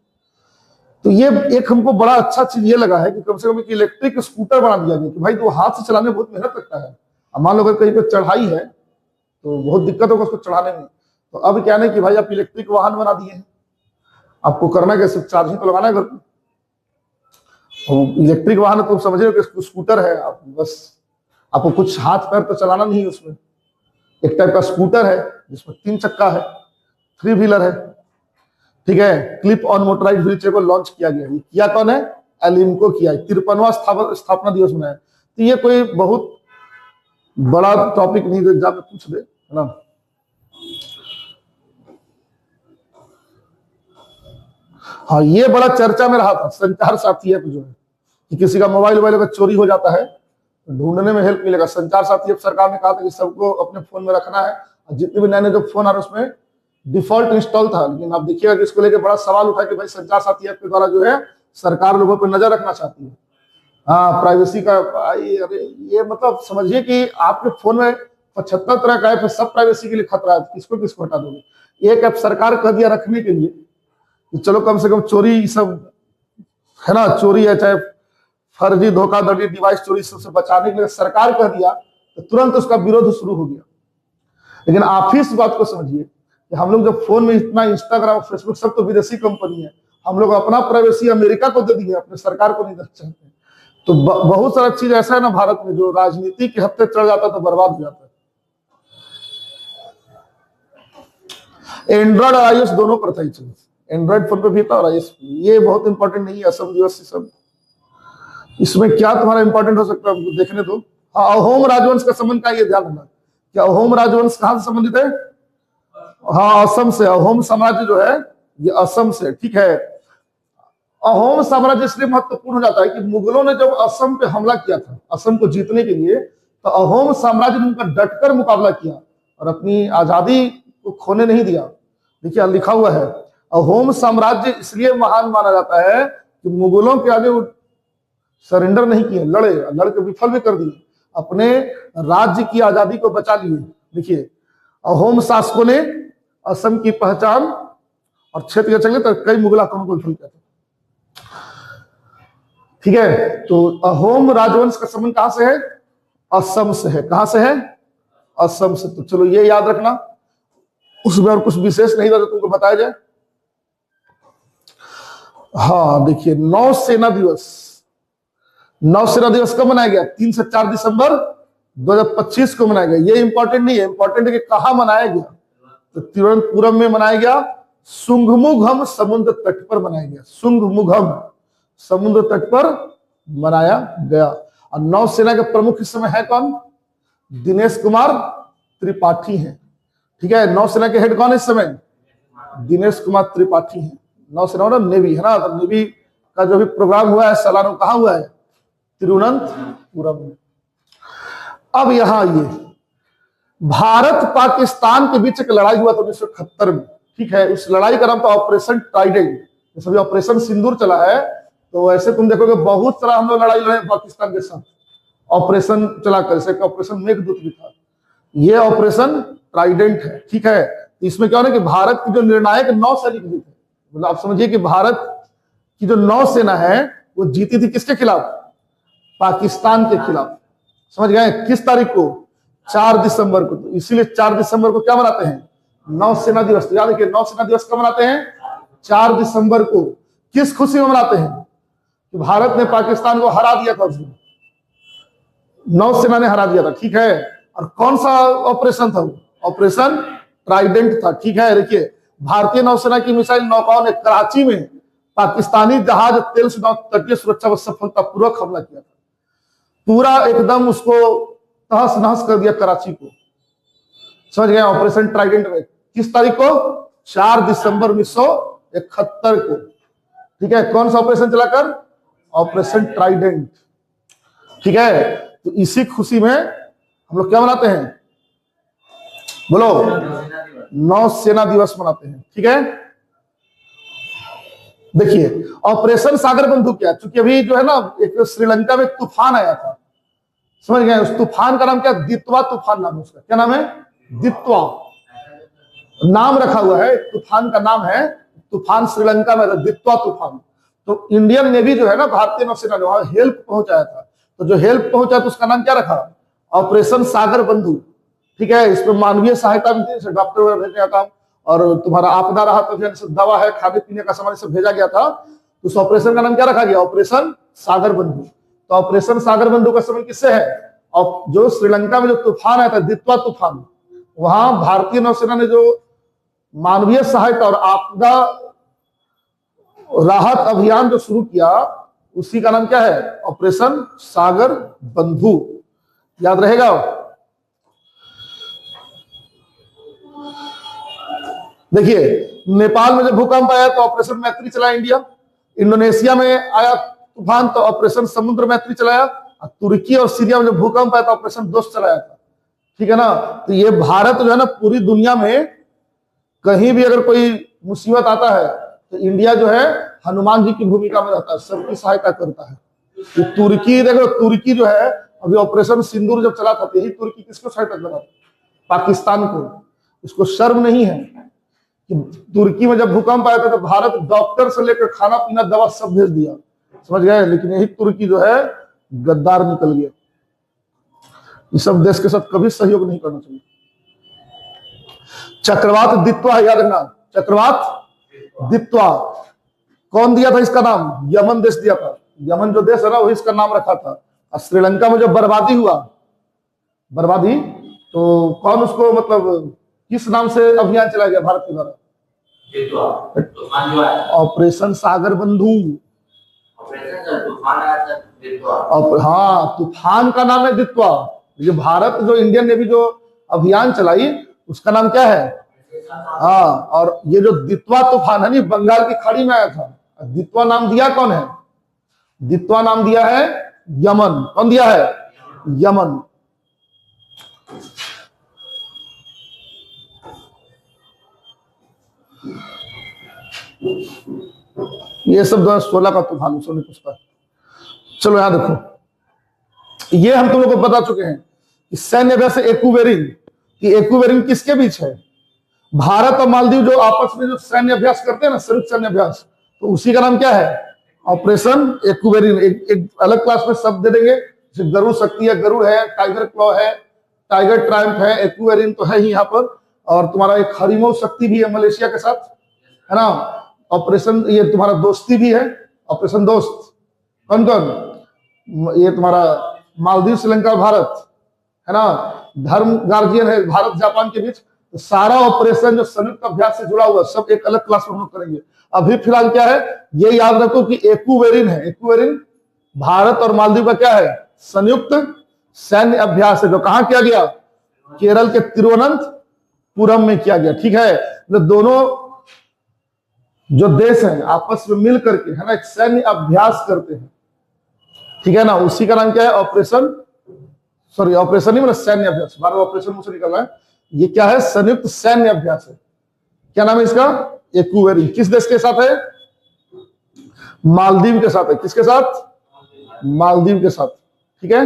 तो ये एक हमको बड़ा अच्छा चीज ये लगा है कि कम से कम एक इलेक्ट्रिक स्कूटर बना दिया गया कि भाई तो हाथ से चलाने में बहुत मेहनत लगता है। अब मान लो अगर कहीं पे चढ़ाई है तो बहुत दिक्कत होगा उसको चढ़ाने में, तो अब क्या है कि भाई आप इलेक्ट्रिक वाहन बना दिए हैं, आपको करना क्या, सिर्फ चार्जिंग तो लगाना है घर पे। इलेक्ट्रिक वाहन तुम समझ रहे हो कि स्कूटर है, आप बस आपको कुछ हाथ पैर तो चलाना नहीं है उसमें। एक टाइप का स्कूटर है जिसमें 3 चक्का है, 3 व्हीलर है। ठीक है, clip on motorise wheel chair को लॉन्च किया गया। किया कौन है? एलिम्को किया है। 53वां स्थापना दिवस मनाया। तो ये कोई बहुत बड़ा टॉपिक नहीं है, एग्जाम में पूछ दे, है ना। हाँ, ये बड़ा चर्चा में रहा था संचार साथी ऐप जो है, कि किसी का मोबाइल अगर चोरी हो जाता है तो ढूंढने में हेल्प मिलेगा। संचार साथी ऐप सरकार ने कहा था कि सबको अपने फोन में रखना है, और जितने भी नए जो फोन आ रहे उसमें डिफॉल्ट इंस्टॉल था। लेकिन आप देखिएगा कि इसको लेकर बड़ा सवाल उठा कि भाई संचार साथी ऐप के द्वारा जो है सरकार लोगों पर नजर रखना चाहती है। हाँ, प्राइवेसी का अरे ये मतलब समझिए कि आपके फोन में 75 तरह का ऐप है, सब प्राइवेसी के लिए खतरा है, किसको किसको हटा दोगे। एक ऐप सरकार कह दिया रखने के लिए कि चलो कम से कम चोरी सब है ना, चोरी है चाहे फर्जी धोखाधड़ी डिवाइस चोरी सबसे बचाने के लिए सरकार कह दिया, तो तुरंत उसका विरोध शुरू हो गया। लेकिन आप ही इस बात को समझिए कि हम लोग जब फोन में इतना इंस्टाग्राम फेसबुक सब तो विदेशी कंपनी है, हम लोग अपना प्राइवेसी अमेरिका को दे दिए, अपने सरकार को नहीं देना चाहते। तो बहुत सारा चीज ऐसा है ना भारत में जो राजनीति के हत्थे चढ़ जाता है तो बर्बाद हो जाता है। एंड्रॉइड और आईओएस दोनों पर था ये चीज, एंड्रॉइड फोन पे भी था और आईओएस। ये बहुत इंपॉर्टेंट नहीं है, असम दिवस सब इसमें क्या तुम्हारा इंपॉर्टेंट हो सकता है देखने दो। हाँ, अहोम राजवंश का संबंध का ये ध्यान रखना, क्या अहोम राजवंश कहां से संबंधित है? हाँ, असम से। अहोम साम्राज्य जो है ये असम से। ठीक है, अहोम साम्राज्य इसलिए महत्वपूर्ण हो जाता है कि मुगलों ने जब असम पे हमला किया था असम को जीतने के लिए, तो अहोम साम्राज्य ने उनका डटकर मुकाबला किया और अपनी आजादी को खोने नहीं दिया। देखिए लिखा हुआ है, अहोम साम्राज्य इसलिए महान माना जाता है कि मुगलों के आगे वो सरेंडर नहीं किए, लड़ के विफल भी कर दिए, अपने राज्य की आजादी को बचा लिए। देखिए, अहोम शासकों ने असम की पहचान और क्षेत्र के चले तो कई मुगल आक्रमण को विफल किया था। ठीक है, तो अहोम राजवंश का संबंध कहां से है? असम से है। कहां से है? असम से। तो चलो ये याद रखना, उसमें और कुछ विशेष नहीं था तो तुमको बताया जाए। हाँ देखिए, नौसेना दिवस। नौसेना दिवस कब मनाया गया? 3 से 4 दिसंबर 2025 को मनाया गया। ये इंपॉर्टेंट नहीं है, इंपॉर्टेंट है कि कहां मनाया गया। तो तिरुवनंतपुरम में मनाया गया, सुंगमुघम समुद्र तट पर मनाया गया। सुंगमुघम समुद्र तट पर मनाया गया। और नौसेना के प्रमुख इस समय है कौन? दिनेश कुमार त्रिपाठी हैं। ठीक है, नौसेना के हेड कौन है इस समय? दिनेश कुमार त्रिपाठी हैं। नौसेना और नेवी है ना, तो नेवी का जो भी प्रोग्राम हुआ है सालाना, कहां हुआ है? तिरुवनंतपुरम में। अब यहां ये भारत पाकिस्तान के बीच एक लड़ाई हुआ था 1971 में। ठीक है, उस लड़ाई का नाम था ऑपरेशन ट्राइडेंट। जैसे अभी ऑपरेशन सिंदूर चला है, तो ऐसे तुम देखोगे बहुत सारा हम लोग लड़ाई लड़े पाकिस्तान के साथ, ऑपरेशन चलाकर, जैसे ऑपरेशन मेघदूत भी था। ये ऑपरेशन ट्राइडेंट है। ठीक है, इसमें क्या होना कि भारत की जो निर्णायक नौसैनिक भी थे, मतलब आप समझिए कि भारत की जो नौसेना है वो जीती थी किसके खिलाफ? पाकिस्तान के खिलाफ। समझ गए? किस तारीख को? 4 दिसंबर को। तो इसीलिए 4 दिसंबर को क्या मनाते हैं? नौसेना दिवस। तो याद रखिए, नौसेना दिवस कब मनाते हैं? 4 दिसंबर को। किस खुशी में मनाते हैं? कि भारत ने पाकिस्तान को हरा दिया था उस दिन, नौसेना ने हरा दिया था। ठीक है, और कौन सा ऑपरेशन था वो? ऑपरेशन ट्राइडेंट था। ठीक है, देखिए भारतीय नौसेना की मिसाइल नौकाओं ने कराची में पाकिस्तानी जहाज तेल से तटीय सुरक्षा पर सफलतापूर्वक हमला किया था। पूरा एकदम उसको तहस नहस कर दिया कराची को। समझ गए? ऑपरेशन ट्राइडेंट में किस तारीख को? 4 दिसंबर 1971 को। ठीक है, कौन सा ऑपरेशन चलाकर? Operation Trident. ठीक है, तो इसी खुशी में हम लोग क्या मनाते हैं? बोलो, नौसेना दिवस मनाते हैं। ठीक है, देखिए ऑपरेशन सागर बंधु क्या? चूंकि अभी जो है ना एक श्रीलंका में तूफान आया था, समझ गए? उस तूफान का नाम क्या? दित्वा तूफान नाम है उसका। क्या नाम है? दित्वा नाम रखा हुआ है। तूफान का नाम है, तूफान श्रीलंका में था, दित्वा तूफान। तो इंडियन नेवी जो है ना, भारतीय नौसेना ने वहां हेल्प पहुंचाया था। तो जो हेल्प पहुंचा तो उसका नाम क्या रखा? ऑपरेशन सागर बंधु। ठीक है, इसमें मानवीय सहायता भी थी, डॉक्टर वगैरह भेजने का काम, और तुम्हारा आपदा रहा तो दवा है, खाने पीने का सामान सब भेजा गया था। तो उस ऑपरेशन का नाम क्या रखा गया? ऑपरेशन सागर बंधु। तो ऑपरेशन सागर बंधु का संबंध किससे है? और जो श्रीलंका में जो तूफान आया था, दित्वा तूफान, वहां भारतीय नौसेना ने जो मानवीय सहायता और आपदा राहत अभियान जो शुरू किया, उसी का नाम क्या है? ऑपरेशन सागर बंधु। याद रहेगा? देखिए नेपाल में जब भूकंप आया तो ऑपरेशन मैत्री चलाया इंडिया। इंडोनेशिया में आया तूफान तो ऑपरेशन समुद्र मैत्री चलाया। तुर्की और सीरिया में जब भूकंप आया तो ऑपरेशन दोस्त चलाया था। ठीक है ना? तो ये भारत जो है ना, पूरी दुनिया में कहीं भी अगर कोई मुसीबत आता है तो इंडिया जो है हनुमान जी की भूमिका में रहता है, सबकी सहायता करता है। तो तुर्की देखो, तुर्की जो है अभी ऑपरेशन सिंदूर जब चला था, यही तुर्की किसको सहायता कर रहा था? पाकिस्तान को। इसको शर्म नहीं है कि तुर्की में जब भूकंप आया था तो भारत डॉक्टर से लेकर खाना पीना दवा सब भेज दिया। समझ गए? लेकिन यही तुर्की जो है गद्दार निकल गया। इस सब देश के साथ कभी सहयोग नहीं करना चाहिए। चक्रवात दित्वा, याद रखना, चक्रवात दित्वा। कौन दिया था इसका नाम? यमन देश दिया था। यमन जो देश है ना, वही इसका नाम रखा था। और श्रीलंका में जब बर्बादी हुआ, बर्बादी, तो कौन उसको मतलब किस नाम से अभियान चलाया गया भारत के द्वारा? ऑपरेशन सागर बंधु। हाँ, तूफान का नाम है दित्वा। ये भारत जो इंडियन नेवी जो अभियान चलाई उसका नाम क्या है? हाँ, और ये जो दित्वा तूफान है ना, बंगाल की खाड़ी में आया था। दित्वा नाम दिया कौन है? दित्वा नाम दिया है यमन। कौन दिया है? यमन। ये सब 2016 का तूफान, सोने पुष्पा। चलो यहां देखो, ये हम तुम लोग को बता चुके हैं कि सैन्य अभ्यास एक्यूवेरिन, कि एक्यूवेरिन किसके बीच है? भारत और मालदीव जो आपस में जो सैन्य अभ्यास करते हैं ना, संयुक्त सैन्य अभ्यास, तो उसी का नाम क्या है? ऑपरेशन एक्यूवेरिन। एक अलग क्लास में शब्द दे देंगे, जैसे गरुड़ शक्ति है, गरुड़ है, टाइगर क्लॉ है, टाइगर ट्रायम्फ है, एक्यूवेरिन तो है ही यहाँ पर। और तुम्हारा एक हरिमो शक्ति भी है मलेशिया के साथ, है ना। ऑपरेशन ये तुम्हारा दोस्ती भी है, ऑपरेशन दोस्त। कौन कौन? ये तुम्हारा मालदीव, श्रीलंका, भारत, है ना। धर्म गार्जियन है भारत जापान के बीच। तो सारा ऑपरेशन जो संयुक्त अभ्यास से जुड़ा हुआ सब एक अलग क्लास में हम लोग करेंगे। अभी फिलहाल क्या है ये याद रखो कि एक्यूवेरिन है। एक्यूवेरिन भारत और मालदीव का क्या है? संयुक्त सैन्य अभ्यास है, जो कहां किया गया? केरल के तिरुवनंतपुरम में किया गया। ठीक है, तो दोनों जो देश हैं आपस में मिल करके, है ना, एक सैन्य अभ्यास करते हैं। ठीक है ना, उसी का नाम क्या है? ऑपरेशन, सॉरी ऑपरेशन नहीं मतलब सैन्य अभ्यास, बार बार ऑपरेशन मुझसे निकल रहा है। ये क्या है? संयुक्त सैन्य अभ्यास है। क्या नाम है इसका? एक्यूवेरिन। किस देश के साथ है? मालदीव के साथ है। किसके साथ? मालदीव के साथ। ठीक है,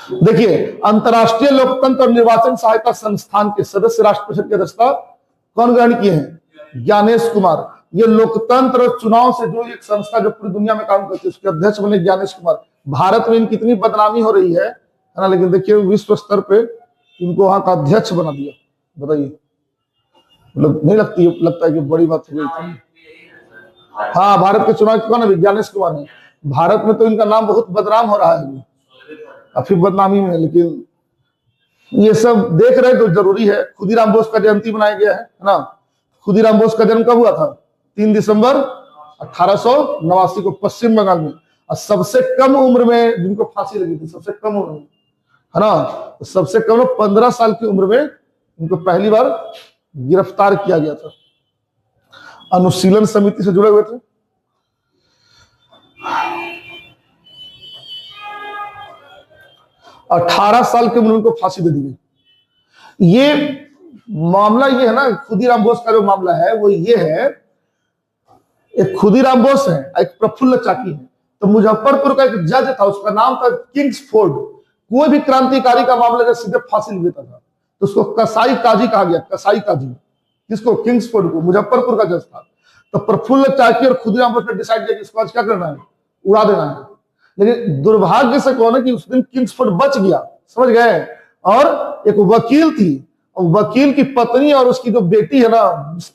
देखिए, अंतर्राष्ट्रीय लोकतंत्र और निर्वाचन सहायता संस्थान के सदस्य राष्ट्र परिषद की अध्यक्षता कौन ग्रहण किए हैं? ज्ञानेश कुमार। ये लोकतंत्र और चुनाव से जुड़ी एक संस्था जो पूरी दुनिया में काम करती है, उसके अध्यक्ष बने ज्ञानेश कुमार। भारत में इनकी इतनी बदनामी हो रही है ना, लेकिन देखिए विश्व स्तर पे इनको वहां का अध्यक्ष बना दिया। बताइए, मतलब नहीं लगता है कि बड़ी बात हो गई थी। हाँ, भारत के चुनाव कौन है? ज्ञानेश कुमार है। भारत में तो इनका नाम बहुत बदनाम हो रहा है, काफी बदनामी में, लेकिन ये सब देख रहे तो जरूरी है। खुदीराम बोस का जयंती मनाया गया है ना। खुदीराम बोस का जन्म कब हुआ था? 3 दिसंबर 1889 को पश्चिम बंगाल में। और सबसे कम उम्र में जिनको फांसी लगी थी, सबसे कम उम्र में, है ना, तो सबसे कम 15 साल की उम्र में इनको पहली बार गिरफ्तार किया गया था। अनुशीलन समिति से जुड़े हुए थे। और 18 साल की उम्र में उनको फांसी दे दी गई। ये मामला ये है ना, खुदीराम बोस का जो मामला है वो ये है, एक खुदीराम बोस है, एक प्रफुल्ल चाकी है। तो मुजफ्फरपुर का एक जज था, उसका नाम था किंग्सफोर्ड। कोई भी क्रांतिकारी का मामला जब सीधे फांसी लेता था तो उसको कसाई काजी कहा गया। कसाई काजी किसको? किंग्सफोर्ड को। मुजफ्फरपुर का जज था। तो प्रफुल्ल चाकी और खुदीराम बोस ने डिसाइड किया कि इसको आज क्या करना है? उड़ा देना है। लेकिन दुर्भाग्य से कौन है कि उस दिन किंग्सफोर्ड बच गया, समझ गए। और एक वकील थी, और वकील की पत्नी और उसकी जो बेटी है ना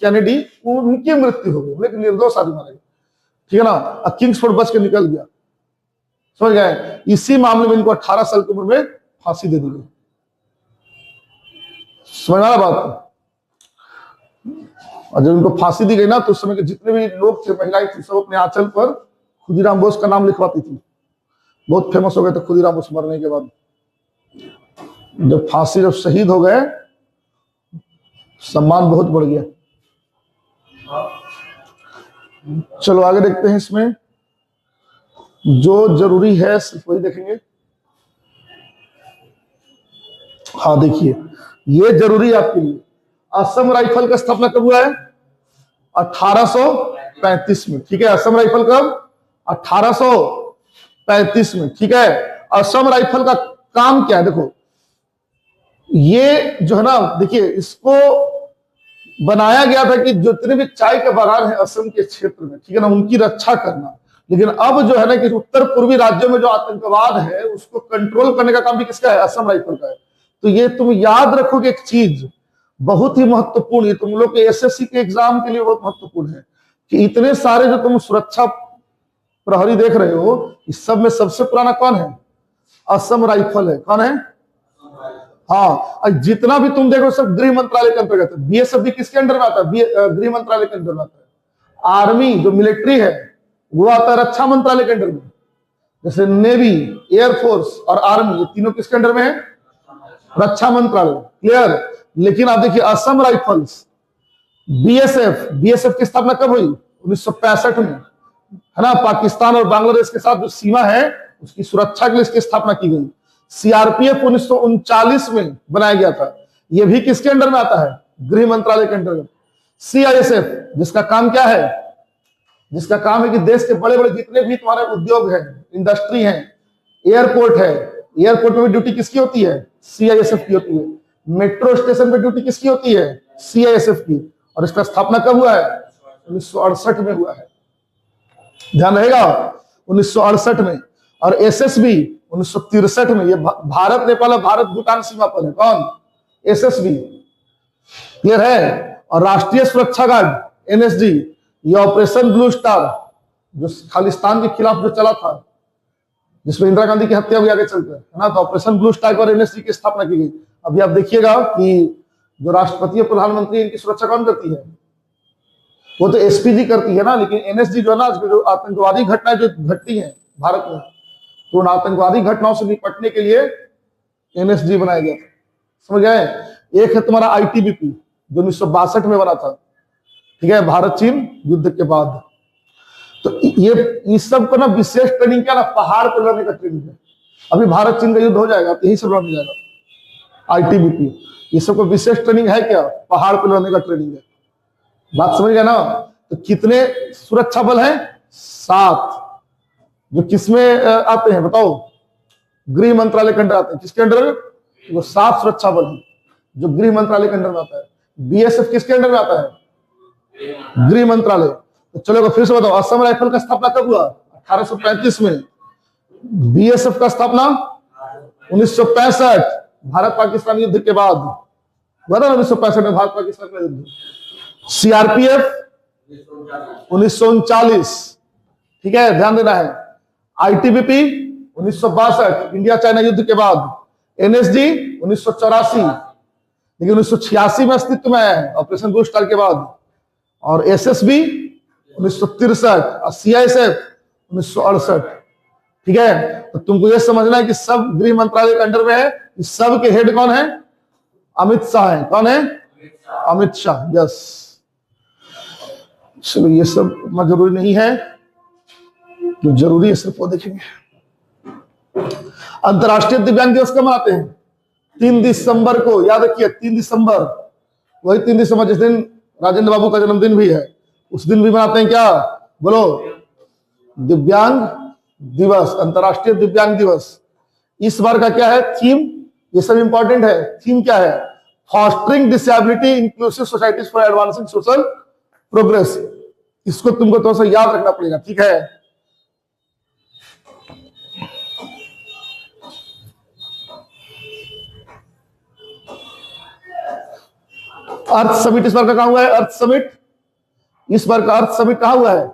कैनेडी, उनकी मृत्यु हो गई, लेकिन निर्दोष आदमी मारा गया, ठीक है ना। और किंग्सफोर्ड बच के निकल गया, समझ गए। इसी मामले में इनको 18 साल की उम्र में फांसी दे दी गई। समझ आ रहा बात? और जब इनको फांसी दी गई ना, तो उस समय के जितने भी लोग थे, महिलाएं थी, सब अपने आंचल पर खुदीराम बोस का नाम लिखवाती थी। बहुत फेमस हो गए थे खुदीराम बोस मरने के बाद। जब फांसी, जब शहीद हो गए, सम्मान बहुत बढ़ गया। चलो आगे देखते हैं। इसमें जो जरूरी है सिर्फ वही देखेंगे। हाँ देखिए, ये जरूरी है आपके लिए। असम राइफल का स्थापना कब हुआ है? 1835 में, ठीक है। असम राइफल कब? 1835 में, ठीक है। असम राइफल का काम क्या है? देखो, ये जो है ना, देखिए, इसको बनाया गया था कि जितने भी चाय के बागान है असम के क्षेत्र में, ठीक है ना, उनकी रक्षा करना। लेकिन अब जो है ना कि उत्तर पूर्वी राज्यों में जो आतंकवाद है उसको कंट्रोल करने का काम भी किसका है? असम राइफल का है। तो ये तुम याद रखोगे एक चीज बहुत ही महत्वपूर्ण, ये तुम लोग के एसएससी के एग्जाम के लिए बहुत महत्वपूर्ण है कि इतने सारे जो तुम सुरक्षा प्रहरी देख रहे हो, इस सब में सबसे पुराना कौन है? असम राइफल है। कौन है? हाँ, जितना भी तुम देखो सब गृह मंत्रालय के अंतर्गत है। बीएसएफ भी किसके अंडर में आता है? गृह मंत्रालय के अंडर में आता है। आर्मी जो मिलिट्री है वो आता है रक्षा मंत्रालय के अंडर में। जैसे नेवी, एयरफोर्स और आर्मी, ये तीनों किसके अंडर में है? रक्षा मंत्रालय। क्लियर? लेकिन आप देखिए असम राइफल्स, बीएसएफ की स्थापना कब हुई? 1965 में, है ना। पाकिस्तान और बांग्लादेश के साथ जो सीमा है उसकी सुरक्षा के लिए इसकी स्थापना की गई। सीआरपीएफ 1939 में बनाया गया था। यह भी किसके अंडर में आता है? गृह मंत्रालय के अंतर्गत। सीआईएसएफ, जिसका काम क्या है? जिसका काम है कि देश के बड़े बड़े जितने भी तुम्हारे उद्योग है, इंडस्ट्री है, एयरपोर्ट है, एयरपोर्ट में भी ड्यूटी किसकी होती है? सीआईएसएफ की होती है। मेट्रो स्टेशन पे ड्यूटी किसकी होती है? सीआईएसएफ की। और इसका स्थापना कब हुआ है? 1968 में हुआ है, ध्यान रहेगा, 1968 में। और एसएसबी 1963 में। ये भारत नेपाल और भारत भूटान सीमा पर है। कौन? एसएसबी। क्लियर है? और राष्ट्रीय सुरक्षा गार्ड एनएसजी, ये ऑपरेशन ब्लू स्टार जो खालिस्तान के खिलाफ जो चला था, जिसमें इंदिरा गांधी की हत्या हुई आगे चलकर, है ना, तो ऑपरेशन ब्लू स्टार और एनएसजी की स्थापना की गई। अभी आप देखिएगा कि जो राष्ट्रपति और प्रधानमंत्री इनकी सुरक्षा कौन करती है? वो तो एसपीजी करती है ना, लेकिन एनएसजी जो है ना, जो आतंकवादी घटनाएं जो घटती हैं भारत में, तो उन आतंकवादी घटनाओं से निपटने के लिए एनएसजी बनाया गया था। समझ गए? एक है तुम्हारा आईटीबीपी जो 1962 में बना था, ठीक है, भारत चीन युद्ध के बाद। तो ये इस सब का ना विशेष ट्रेनिंग क्या ना, पहाड़ पर लड़ने का ट्रेनिंग है। अभी भारत चीन का युद्ध हो जाएगा तो यही सब लड़ने जाएगा आईटीबीपी। ये सबको विशेष ट्रेनिंग है क्या? पहाड़ पर लड़ने का ट्रेनिंग है। बात समझ गया ना? तो कितने सुरक्षा बल हैं? 7। जो किसमें आते हैं बताओ? गृह मंत्रालय के अंडर आते हैं। किसके अंडर? वो 7 सुरक्षा बल है जो गृह मंत्रालय के अंडर में आता है। बीएसएफ किसके अंडर में आता है? गृह मंत्रालय। तो चलो फिर से बताओ, असम राइफल का स्थापना कब हुआ? 1835 में। बीएसएफ का स्थापना 1965 भारत पाकिस्तान युद्ध के बाद हुआ था। 1965 में भारत पाकिस्तान का युद्ध। सीआरपीएफ 1939, ठीक है, ध्यान देना है। आईटीबीपी 1962 इंडिया चाइना युद्ध के बाद। एनएसजी 1984, लेकिन 1986 में अस्तित्व में है ऑपरेशन ब्लू स्टार के बाद। और एसएसबी 1963 और सीआईएसएफ 1968, ठीक है। तो तुमको यह समझना है कि सब गृह मंत्रालय के अंडर में है। इस सब के हेड कौन है? अमित शाह है। कौन है? अमित शाह, यस। चलो ये सब इतना जरूरी नहीं है, जो जरूरी है सिर्फ वो देखेंगे। अंतर्राष्ट्रीय दिव्यांग दिवस कब मनाते हैं? 3 दिसंबर को, याद रखिए 3 दिसंबर, वही 3 दिसंबर जिस दिन राजेंद्र बाबू का जन्मदिन भी है, उस दिन भी मनाते हैं। क्या बोलो? दिव्यांग दिवस, अंतर्राष्ट्रीय दिव्यांग दिवस। इस बार का क्या है थीम? ये सब इंपॉर्टेंट है। थीम क्या है? Fostering disability inclusive societies for advancing social progress. इसको तुमको थोड़ा सा याद रखना पड़ेगा, ठीक है। अर्थ समिट इस बार का कहां हुआ है? अर्थ समिट, इस बार का अर्थ समिट कहां हुआ है?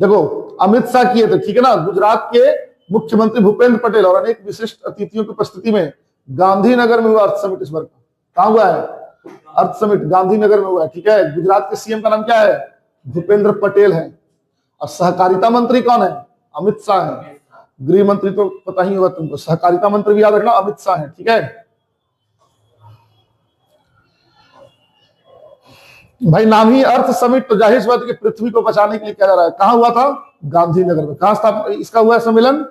देखो अमित शाह किए थे, ठीक है ना। गुजरात के मुख्यमंत्री भूपेंद्र पटेल और अनेक विशिष्ट अतिथियों की उपस्थिति में गांधीनगर में हुआ अर्थ समिट। इस बार कहां हुआ है? अर्थ समिट गांधीनगर में हुआ है, ठीक है। गुजरात के सीएम का नाम क्या है? भूपेंद्र पटेल है। और सहकारिता मंत्री कौन है? अमित शाह है। गृह मंत्री तो पता ही होगा तुमको, सहकारिता मंत्री भी याद रखना अमित शाह है, ठीक है भाई। नाम ही अर्थ समिट, तो जाहिर सी बात है कि पृथ्वी को बचाने के लिए किया जा रहा है। कहां हुआ था? गांधीनगर में। कहां था इसका हुआ सम्मेलन?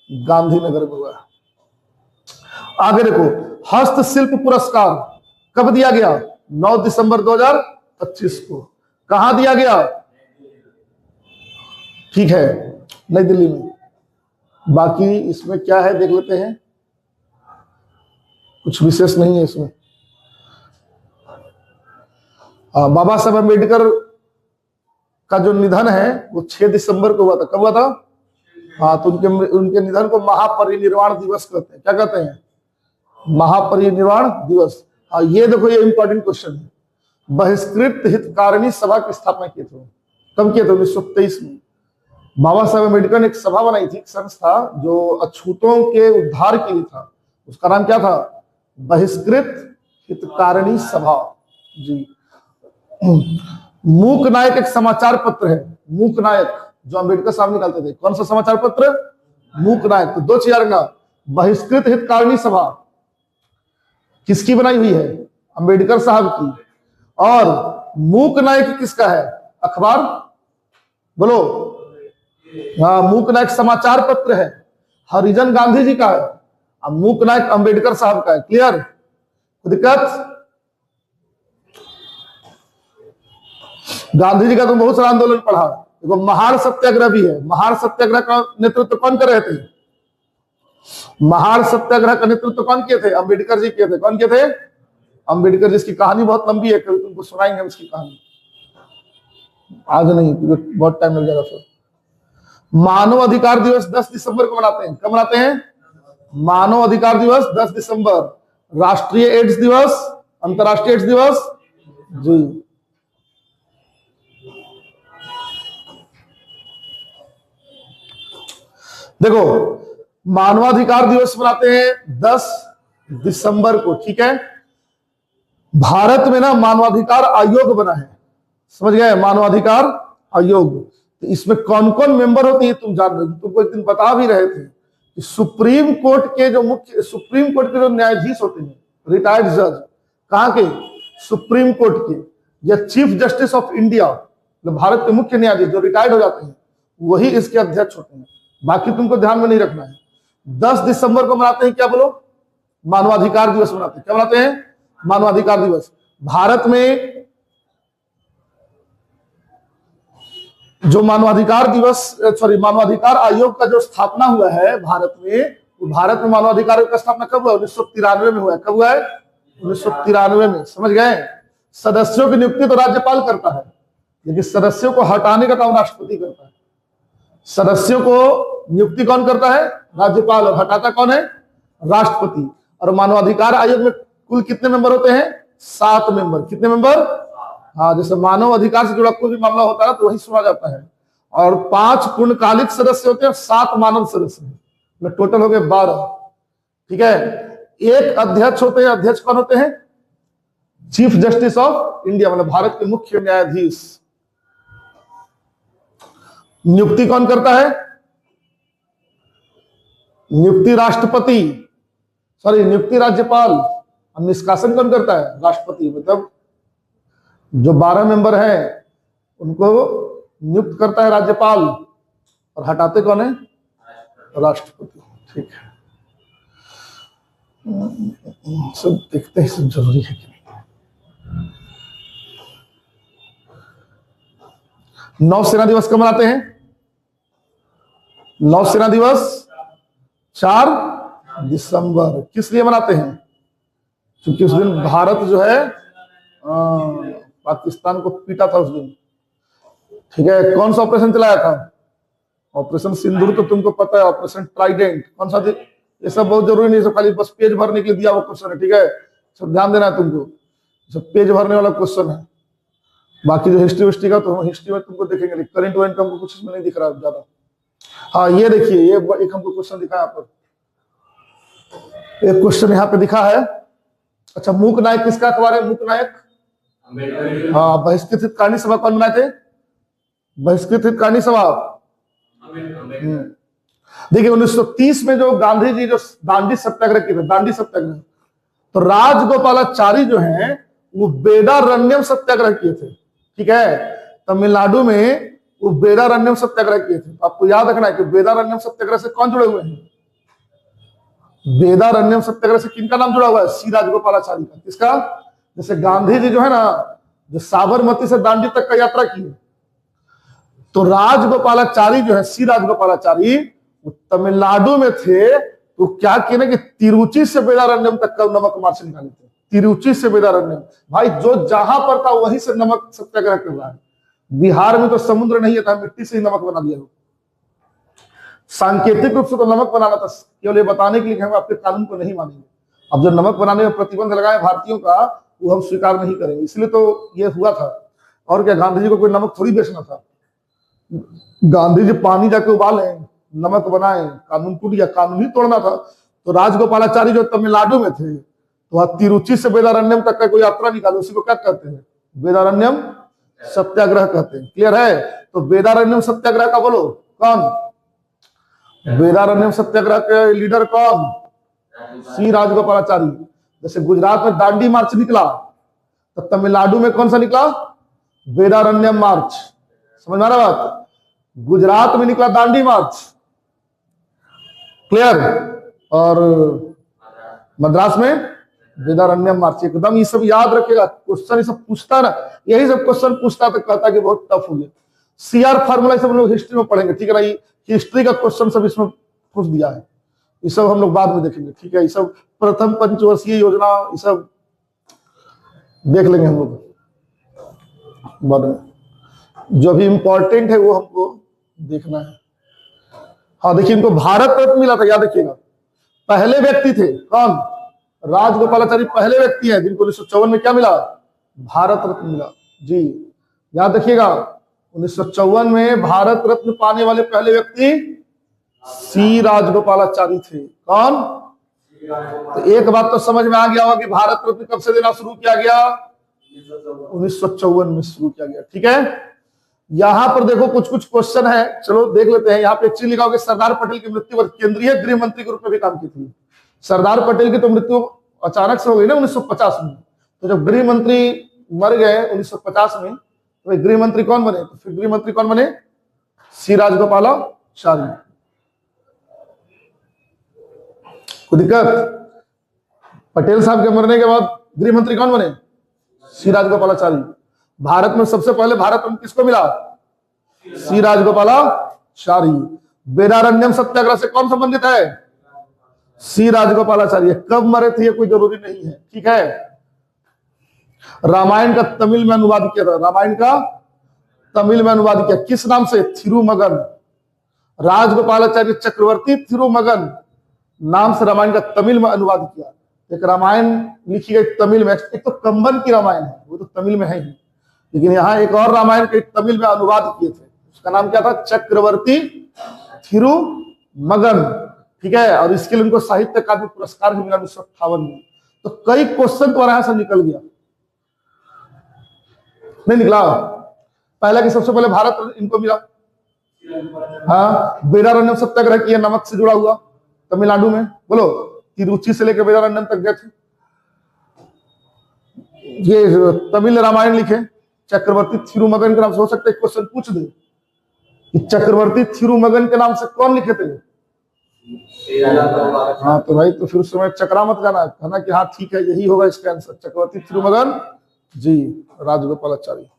गांधीनगर में हुआ। आगे देखो, हस्तशिल्प पुरस्कार कब दिया गया? 9 दिसंबर 2025 को। कहां दिया गया? ठीक है, नई दिल्ली में। बाकी इसमें क्या है देख लेते हैं, कुछ विशेष नहीं है इसमें। बाबा साहब अम्बेडकर का जो निधन है वो 6 दिसंबर को हुआ था। कब हुआ था? हाँ, तो उनके निधन को महापरिनिर्वाण दिवस कहते हैं। क्या कहते हैं? महापरिनिर्वाण दिवस। हाँ, ये देखो, ये इंपॉर्टेंट क्वेश्चन है। बहिष्कृत हितकारिणी सभा की स्थापना की थी। कब किए थे? 1923 में। बाबा साहब अम्बेडकर ने एक सभा बनाई थी, एक संस्था जो अछूतों के उद्धार के लिए था। उसका नाम क्या था? बहिष्कृत हितकारिणी सभा जी। मूक नायक एक समाचार पत्र है। मूक नायक जो अम्बेडकर साहब निकालते थे। कौन सा समाचार पत्र? मूक नायक। तो 2 चीज रखना, बहिष्कृत हितकारिणी सभा किसकी बनाई हुई है? अम्बेडकर साहब की। और मूक नायक किसका है? अखबार बोलो। हाँ, मूक नायक समाचार पत्र है, हरिजन गांधी जी का है। अब मूक नायक अम्बेडकर साहब का है। क्लियर? दिक्कत? गांधी जी का तो बहुत सारा आंदोलन पढ़ा। देखो, महार सत्याग्रह भी है। महार सत्याग्रह का नेतृत्व कौन कर रहे थे? महार सत्याग्रह का नेतृत्व कौन किए थे? अम्बेडकर जी किए थे। कौन किए थे? अम्बेडकर जी। इसकी कहानी बहुत लंबी है, कभी तुमको सुनाएंगे इसकी कहानी, आज नहीं, बहुत टाइम लग जाएगा फिर। मानव अधिकार दिवस 10 दिसंबर को मनाते हैं। कब मनाते हैं? मानव अधिकार दिवस 10 दिसंबर। राष्ट्रीय एड्स दिवस, अंतर्राष्ट्रीय एड्स दिवस जी। देखो, मानवाधिकार दिवस मनाते हैं 10 दिसंबर को, ठीक है। भारत में ना मानवाधिकार आयोग बना है, समझ गए? मानवाधिकार आयोग। तो इसमें कौन कौन मेंबर होते हैं तुम जान रहे हो? तुमको एक दिन बता भी रहे थे कि सुप्रीम कोर्ट के जो न्यायाधीश होते हैं, रिटायर्ड जज, कहां के? सुप्रीम कोर्ट के, या chief justice of India, Bharat के मुख्य न्यायाधीश जो रिटायर्ड हो जाते हैं, वही इसके अध्यक्ष होते हैं। बाकी तुमको ध्यान में नहीं रखना है। 10 दिसंबर को मनाते हैं क्या बोलो? मानवाधिकार दिवस मनाते हैं। क्या मनाते हैं? मानवाधिकार दिवस। भारत में जो मानवाधिकार आयोग का जो स्थापना हुआ है भारत में, भारत में मानवाधिकार की स्थापना कब हुआ? 1993 में हुआ है। कब हुआ है? 1993 में। समझ गए? सदस्यों की नियुक्ति तो राज्यपाल करता है, लेकिन सदस्यों को हटाने का काम राष्ट्रपति करता है। सदस्यों को नियुक्ति कौन करता है? राज्यपाल। और हटाता कौन है? राष्ट्रपति। और मानवाधिकार आयोग में कुल कितने मेंबर होते हैं? 7 मेंबर। कितने मेंबर? हाँ, जैसे मानव अधिकार से जुड़ा कोई भी मामला होता है तो वही सुना जाता है। और 5 पूर्णकालिक सदस्य होते हैं, 7 मानव सदस्य हैं। टोटल हो गए 12। ठीक है। एक अध्यक्ष होते हैं। अध्यक्ष कौन होते हैं? चीफ जस्टिस ऑफ इंडिया, मतलब भारत के मुख्य न्यायाधीश। नियुक्ति कौन करता है? नियुक्ति राष्ट्रपति, सॉरी नियुक्ति राज्यपाल। और निष्कासन कौन करता है? राष्ट्रपति। मतलब जो 12 मेंबर हैं उनको नियुक्त करता है राज्यपाल और हटाते कौन है? राष्ट्रपति। ठीक है, सब देखते हैं, सब जरूरी है कि नहीं। नौसेना दिवस कब मनाते हैं? नौसेना दिवस 4 दिसंबर। किस लिए मनाते हैं? क्योंकि उस दिन भारत जो है पाकिस्तान को पीटा था उस दिन। ठीक है। कौन सा ऑपरेशन चलाया था? ऑपरेशन सिंदूर तो तुमको पता है। ऑपरेशन ट्राइडेंट कौन सा? ये सब बहुत जरूरी नहीं, सब खाली बस पेज भरने के लिए दिया हुआ क्वेश्चन है। ठीक है, सब ध्यान देना है तुमको, सब पेज भरने वाला क्वेश्चन है। बाकी जो हिस्ट्री का तो हम हिस्ट्री में तुमको देखेंगे, करंट इवेंट हमको कुछ इसमें नहीं दिख रहा ज्यादा। हाँ, ये देखिए, ये एक हमको क्वेश्चन दिखा है यहाँ पर, एक क्वेश्चन यहाँ पे दिखा है। अच्छा, मूक नायक किसका अखबार है? मूक नायक, हाँ। बहिष्कृत हितकारिणी सभा कौन बनाए थे? बहिष्कृत हितकारिणी सभा। देखिए 1930 में जो गांधी जी जो दांडी सत्याग्रह किए थे, दांडी सत्याग्रह, तो राजगोपालाचारी जो है वो वेदारण्यम सत्याग्रह किए थे। ठीक है, तमिलनाडु में वो वेदारण्यम सत्याग्रह किए थे। आपको याद रखना है कि वेदारण्यम सत्याग्रह से कौन जुड़े हुए हैं? वेदारण्यम सत्याग्रह से किनका नाम जुड़ा हुआ है? सी राजगोपालाचारी का। किसका? जैसे गांधी जी जो है ना, जो साबरमती से दांडी तक का यात्रा की, तो राजगोपालाचारी जो है, सी राजगोपालाचारी, वो तमिलनाडु में थे। तो क्या किए ना कि तिरुचि से वेदारण्यम तक का नमक मार्च निकाले थे। तिरुचि से वेदारण्यम, भाई जो जहां पर था वहीं से नमक सत्याग्रह कर रहा है। बिहार में तो समुद्र नहीं था, मिट्टी से ही नमक बना दिया। सांकेतिक रूप से तो नमक बनाना था, केवल ये बताने के लिए कि हम आपके कानून को नहीं मानेंगे। अब जो नमक बनाने में प्रतिबंध लगाए भारतीयों का, वो हम स्वीकार नहीं करेंगे। इसलिए तो ये हुआ था। और क्या, गांधी जी को कोई नमक थोड़ी बेचना था। गांधी जी पानी जाके उबाले, नमक बनाए, कानून टूट गया, कानून ही तोड़ना था। तो राजगोपालाचारी जो तमिलनाडु में थे, तो वहां तिरुचि से वेदारण्यम तक का कोई यात्रा निकाले, उसी को क्या कहते हैं? वेदारण्यम सत्याग्रह कहते हैं। क्लियर है? तो वेदारण्यम सत्याग्रह का बोलो कौन? वेदारण्यम सत्याग्रह के लीडर कौन? सी राजगोपालाचारी। जैसे गुजरात में दांडी मार्च निकला, तो तमिलनाडु में कौन सा निकला? वेदारण्यम मार्च। समझ में आ रहा बात? गुजरात में निकला दांडी मार्च। क्लियर? और मद्रास में वेदारण्यम मार्च। एकदम ये सब याद रखेगा, क्वेश्चन ये सब पूछता ना, यही सब क्वेश्चन पूछता तो कहता कि बहुत टफ हो गया। सीआर फार्मूला सब लोग हिस्ट्री में पढ़ेंगे। ठीक है ना, हिस्ट्री का क्वेश्चन सब इसमें पूछ दिया है। ये सब हम लोग बाद में देखेंगे। ठीक है, ये सब प्रथम पंचवर्षीय योजना ये सब देख लेंगे हम लोग बाद में। जो भी इंपॉर्टेंट है वो हमको देखना है। हाँ देखिए, इनको भारत रत्न मिला था, याद रखिएगा। पहले व्यक्ति थे कौन? राजगोपालाचारी पहले व्यक्ति हैं जिनको 1954 में क्या मिला? भारत रत्न मिला। जी याद रखिएगा, 1954 में भारत रत्न पाने वाले पहले व्यक्ति सी राजगोपालाचारी थे। कौन? तो एक बात तो समझ में आ गया होगा कि भारत रत्न कब से देना शुरू किया गया? 1954 में शुरू किया गया। ठीक है, यहां पर देखो कुछ कुछ क्वेश्चन है, चलो देख लेते हैं। यहाँ पे एक चीज लिखा होगा, सरदार पटेल की मृत्यु पर केंद्रीय गृह मंत्री के रूप में भी काम की थी। सरदार पटेल की तो मृत्यु अचानक से हो गई ना 1950 में। तो जब गृह मंत्री मर गए 1950 में, तो गृह मंत्री कौन बने? तो फिर गृह मंत्री कौन बने? सी राजगोपालाचारी। कोई दिक्कत? पटेल साहब के मरने के बाद गृह मंत्री कौन बने? सी राजगोपालाचारी। भारत में सबसे पहले भारत रत्न किसको मिला? सी राजगोपालाचारी। वेदारण्यम सत्याग्रह से कौन संबंधित है? सी राजगोपालाचार्य। कब मरे थे ये कोई जरूरी नहीं है, ठीक है। रामायण का तमिल में अनुवाद किया था, रामायण का तमिल में अनुवाद किया, किस नाम से? थिरुमगन। राजगोपालाचार्य चक्रवर्ती थिरुमगन नाम से रामायण का तमिल में अनुवाद किया। एक रामायण लिखी गई तमिल में, एक तो कंबन की रामायण है, वो तो तमिल में है ही, लेकिन यहाँ एक और रामायण के तमिल में अनुवाद किए थे, उसका नाम क्या था? चक्रवर्ती थिरुमगन, ठीक है। और इसके लिए उनको साहित्य अकादमी पुरस्कार भी मिला 1958 में। तो कई क्वेश्चन तो यहाँ से निकल गया, नहीं निकला? पहला कि सबसे पहले भारत इनको मिला, हाँ। वेदारण्यम सत्याग्रह किया, नमक से जुड़ा हुआ, तमिलनाडु में, बोलो। तिरुचि से लेकर वेदारण्यम तक गए थे। ये तमिल रामायण लिखे चक्रवर्ती थिरुमगन के नाम से। हो सकता है क्वेश्चन पूछ दे कि चक्रवर्ती थिरुमगन के नाम से कौन लिखे थे? हाँ, तो भाई तो फिर उस समय चकरा मत जाना, कहना कि हाँ ठीक है यही होगा इसका आंसर, चक्रवर्ती थिरुमगन जी, राजगोपालाचारी।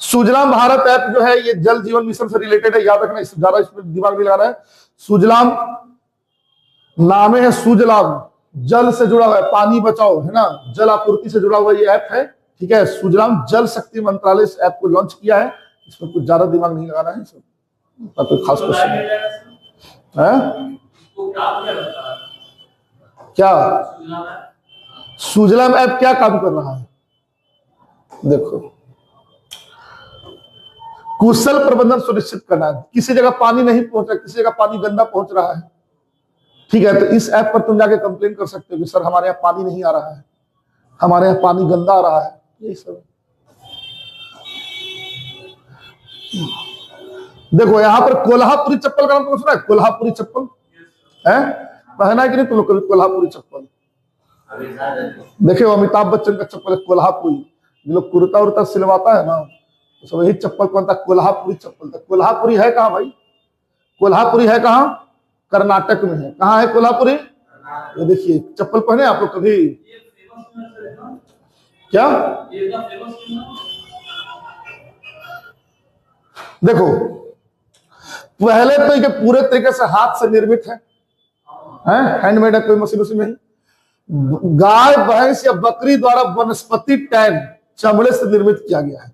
सुजलाम भारत ऐप जो है ये जल जीवन मिशन से रिलेटेड है, याद रखना, ज्यादा इसमें दिमाग नहीं लगाना है। सुजलाम नामे है, सुजलाम जल से जुड़ा हुआ है, पानी बचाओ है ना, जल आपूर्ति से जुड़ा हुआ ये ऐप है, ठीक है। सुजलाम जल शक्ति मंत्रालय इस ऐप को लॉन्च किया है, इसमें कुछ ज्यादा दिमाग नहीं लगाना है, कोई खास क्वेश्चन है। क्या सुजलाम ऐप क्या काम कर रहा है? देखो, कुशल प्रबंधन सुनिश्चित करना है। किसी जगह पानी नहीं पहुंच रहा, किसी जगह पानी गंदा पहुंच रहा है, ठीक है, तो इस ऐप पर तुम जाके कंप्लेन कर सकते हो कि सर हमारे यहाँ पानी नहीं आ रहा है, हमारे यहाँ पानी गंदा आ रहा है, यही सब। देखो यहाँ पर कोल्हापुरी चप्पल का नाम तुमने सुना है? कोल्हापुरी चप्पल है, पहना है कि नहीं तुम लोग? कोल्हापुरी चप्पल देखो, अमिताभ बच्चन का चप्पल है कोल्हापुरी। जो लोग कुर्ता उर्ता सिलवाता है ना, तो सब यही चप्पल पहनता, कोल्हापुरी चप्पल। तो कोल्हापुरी है कहाँ भाई? कोल्हापुरी है कहाँ? कर्नाटक में है। कहाँ है कोल्हापुरी? ये देखिए चप्पल पहने आप लोग कभी? क्या देखो, पहले तो ये पूरे तरीके से हाथ से निर्मित है, हैंडमेड है, कोई मशीन उसी नहीं। गाय, भैंस या बकरी द्वारा वनस्पति टैन, चमड़े से निर्मित किया गया है,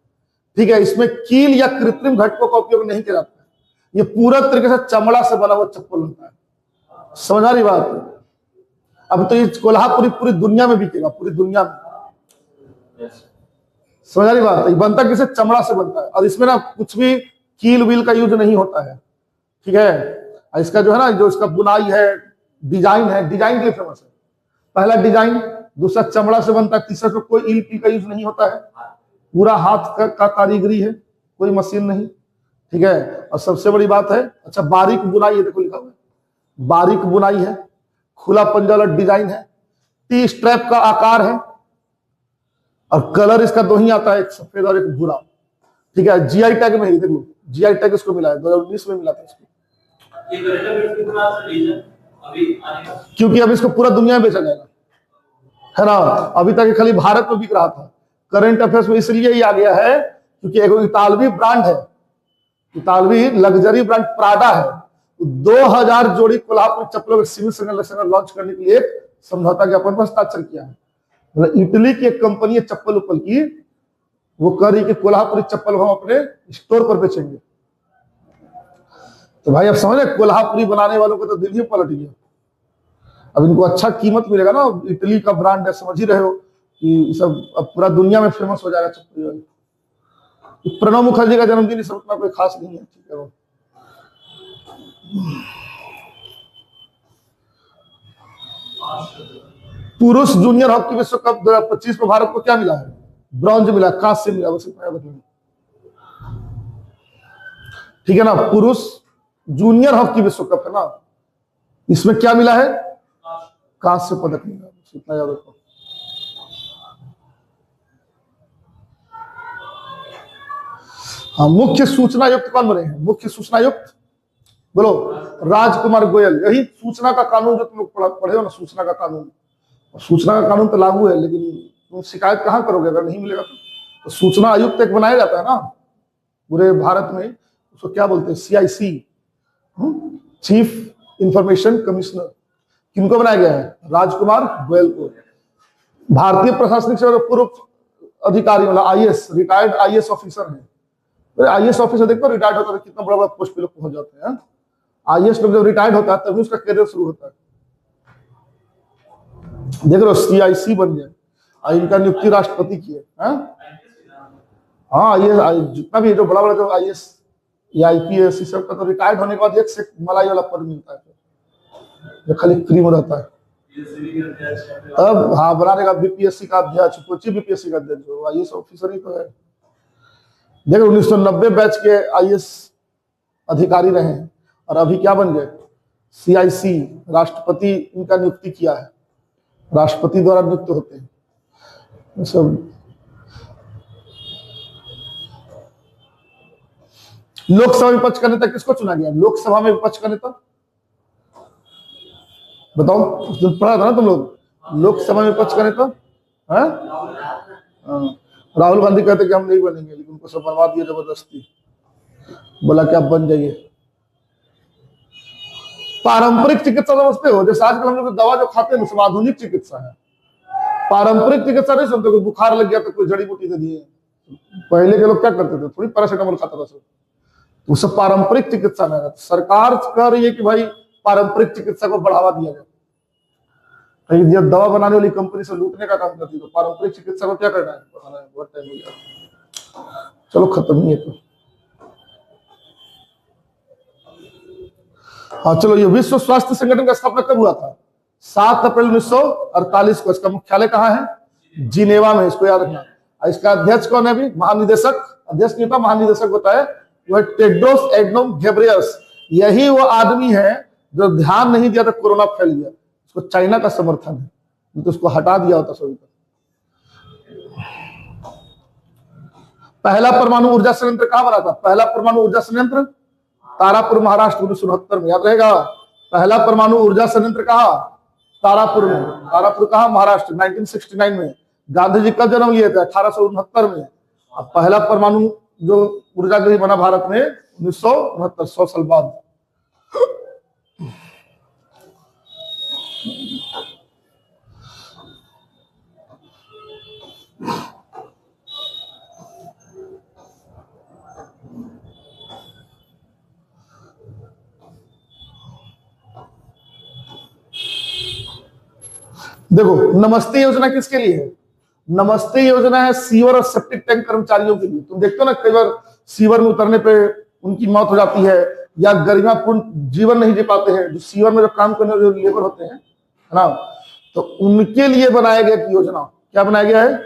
ठीक है। इसमें कील या कृत्रिम घटकों का उपयोग नहीं किया जाता है, ये पूरा तरीके से चमड़ा से बना हुआ चप्पल होता है। समझ आ रही बात? अब तो ये कोल्हापुरी पूरी दुनिया में बिकेगा, पूरी दुनिया में। समझ आ रही बात? ये बनता किसे? चमड़ा से बनता है, और इसमें ना कुछ भी कील वील का यूज नहीं होता है, ठीक है। इसका जो है ना, जो इसका बुनाई है, डिजाइन है, डिजाइन के लिए फेमस है। पहला डिजाइन, दूसरा चमड़ा से बनता है, तीसरा तो कोई ईल पी का यूज नहीं होता है, पूरा हाथ का कारीगरी है, कोई मशीन नहीं, ठीक है। और सबसे बड़ी बात है, अच्छा बारीक बुनाई है, देखो लिखा हुआ है बारीक बुनाई है, खुला पंजा वाला डिजाइन है, टी स्ट्रैप का आकार है, और कलर इसका दो ही आता है, एक सफेद और एक भूरा, ठीक है। जीआई टैग में ही देख लो, जीआई टैग इसको मिला है, 2019 में मिला था इसको, क्योंकि अब इसको पूरा दुनिया में बेचा जाएगा, है ना। अभी तक खाली भारत में बिक रहा था। करंट अफेयर्स में इसलिए ही आ गया है क्योंकि एक इतालवी ब्रांड है, इतालवी लग्जरी ब्रांड प्राडा है, 2000 जोड़ी कोल्हापुरी चप्पलों के सिविल संगठन लॉन्च करने के लिए एक समझौता ज्ञापन पर हस्ताक्षर किया है। मतलब इटली की एक कंपनी है चप्पल उप्पल की, वो कह रही कि कोल्हापुरी चप्पल हम अपने स्टोर पर बेचेंगे। तो भाई अब समझे, कोल्हापुरी बनाने वालों को तो दिल ही पलट गया। अब इनको अच्छा कीमत मिलेगा ना, इटली का ब्रांड है, समझ ही रहे हो कि सब अब पूरा दुनिया में फेमस हो जाएगा चप्पल। प्रणब मुखर्जी का जन्मदिन इस उतना कोई खास नहीं है, ठीक है। वो पुरुष जूनियर हॉकी विश्व कप 2025 में भारत को क्या मिला है? ब्रॉन्ज मिला, कांस्य मिला, बस इतना बताइए, ठीक है ना। पुरुष जूनियर हॉकी विश्व कप है ना, इसमें क्या मिला है? कांस्य पदक मिला, इतना याद रखो। हाँ, मुख्य सूचना आयुक्त कौन बने हैं? मुख्य सूचना आयुक्त बोलो, राजकुमार गोयल। यही सूचना का कानून जो तुम लोग पढ़े हो ना, सूचना का कानून। सूचना का कानून तो लागू है, लेकिन तुम शिकायत कहां करोगे अगर नहीं मिलेगा तो सूचना आयुक्त एक बनाया जाता है ना पूरे भारत में, उसको क्या बोलते हैं? CIC, chief information commissioner. किनको बनाया गया है? राजकुमार गोयल को। भारतीय प्रशासनिक सेवा के पूर्व अधिकारी, मतलब आईएएस, रिटायर्ड आईएएस ऑफिसर है। आईएएस ऑफिसर देखो रिटायर्ड होता है कितना बड़ा बड़ा पोस्ट पे लोग पहुंच जाते हैं। आईएएस लोग जब रिटायर्ड होता है तभी उसका करियर शुरू होता है। देख रहे हो, सीआईसी बन गया और इनका नियुक्ति राष्ट्रपति की है। हाँ, ये जितना भी जो बड़ा बड़ा जो आईएएस या आईपीएस इस सब का तो रिटायर्ड होने के बाद एक से मलाई वाला पद मिलता है जो खाली फ्री में रहता है। अब हाँ, बनाने का बीपीएससी का अध्यक्ष, कोची बीपीएससी का अध्यक्ष, जो आईएएस ऑफिसर ही तो है। देखो 1990 बैच के आईएएस अधिकारी रहे हैं और अभी क्या बन गए? सीआईसी, राष्ट्रपति इनका नियुक्ति किया है, राष्ट्रपति द्वारा नियुक्त होते हैं सब। लोकसभा विपक्ष का नेता किसको चुना गया? लोकसभा में विपक्ष का नेता बताओ, पढ़ा था ना तुम लोग, लोकसभा में विपक्ष का नेता है? राहुल गांधी कहते कि हम नहीं बनेंगे, लेकिन उनको सब बनवा दिया जबरदस्ती, बोला कि आप बन जाइए। पारंपरिक चिकित्सा समझते हो? जैसे आजकल हम लोग दवा जो खाते हैं सब आधुनिक चिकित्सा है। पारंपरिक चिकित्सा नहीं समझते? कोई बुखार लग गया तो कोई जड़ी बूटी दे दिए। पहले के लोग क्या करते थे? थोड़ी पैरासिटामोल खाता था सब, वो सब पारंपरिक चिकित्सा में। सरकार कर रही है कि भाई पारंपरिक चिकित्सा को बढ़ावा दिया जाए। कहीं जब दवा बनाने वाली कंपनी से लूटने का काम करती है तो पारंपरिक चिकित्सा को क्या करना है? बहुत टाइम हो गया, चलो खत्म ही है तो। हाँ चलो, ये विश्व स्वास्थ्य संगठन का स्थापना कब हुआ था? 7 अप्रैल 1948 को। इसका मुख्यालय कहाँ है? जिनेवा में, इसको याद रखना। इसका अध्यक्ष कौन है? अभी महानिदेशक, अध्यक्ष नहीं होता, महानिदेशक होता है, वह टेड्रोस एडनोम घेब्रेयस। यही वो आदमी है जो ध्यान नहीं दिया था कोरोना फैल गया, उसको चाइना का समर्थन है, तो उसको हटा दिया होता सभी का। पहला परमाणु ऊर्जा संयंत्र कहां बना था? पहला परमाणु ऊर्जा संयंत्र तारापुर, महाराष्ट्र, 1969 में। याद रहेगा, पहला परमाणु ऊर्जा संयंत्र कहा? तारापुर में। तारापुर कहा? महाराष्ट्र, 1969 में। गांधी जी कब जन्म लिए थे? 1869 में। अब पहला परमाणु जो ऊर्जा गृह बना भारत में 1969, 100 साल बाद। देखो, नमस्ते योजना किसके लिए है? नमस्ते योजना है सीवर और सेप्टिक टैंक कर्मचारियों के लिए। तुम देखते हो ना, कई बार सीवर में उतरने पे उनकी मौत हो जाती है या गरिमापूर्ण जीवन नहीं जी पाते हैं, जो सीवर में जो काम करने जो लेबर होते हैं, है ना, तो उनके लिए बनाया गया एक योजना। क्या बनाया गया है?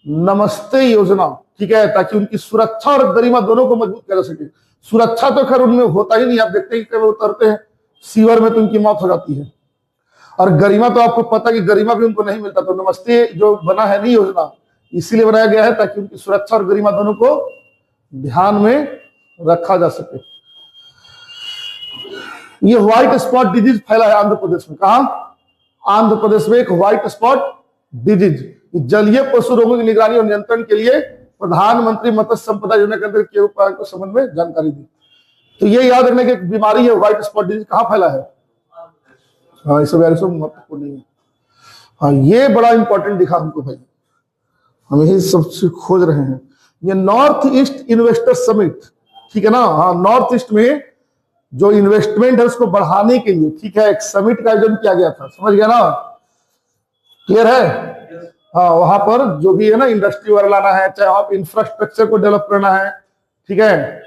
नमस्ते योजना, ठीक है, ताकि उनकी सुरक्षा और गरिमा दोनों को मजबूत किया जा सके। सुरक्षा तो खैर उनमें होता ही नहीं, आप देखते हैं कि कई बार उतरते हैं सीवर में तो उनकी मौत हो जाती है, और गरिमा तो आपको पता कि गरिमा भी उनको नहीं मिलता। तो नमस्ते जो बना है नहीं योजना, इसीलिए बनाया गया है ताकि उनकी सुरक्षा और गरिमा दोनों को ध्यान में रखा जा सके। ये व्हाइट स्पॉट डिजीज फैला है आंध्र प्रदेश में। कहा? आंध्र प्रदेश में एक व्हाइट स्पॉट डिजीज, जलीय पशु रोगों की निगरानी और नियंत्रण के लिए प्रधानमंत्री मत्स्य संपदा योजना के अंदर के उपायों के संबंध में जानकारी दी। तो ये याद रखने की एक बीमारी है व्हाइट स्पॉट डिजीज। कहां फैला है? हाँ, इस सब महत्वपूर्ण नहीं है। हाँ, ये बड़ा इंपॉर्टेंट दिखा हमको भाई, हम यही सब खोज रहे हैं। ये नॉर्थ ईस्ट इन्वेस्टर समिट, ठीक है ना? हाँ, नॉर्थ ईस्ट में जो इन्वेस्टमेंट है उसको बढ़ाने के लिए, ठीक है, एक समिट का आयोजन किया गया था। समझ गया ना? क्लियर है? हाँ, वहां पर जो भी है ना, इंडस्ट्री वगैरह लाना है, चाहे वहां पर इंफ्रास्ट्रक्चर को डेवलप करना है, ठीक है,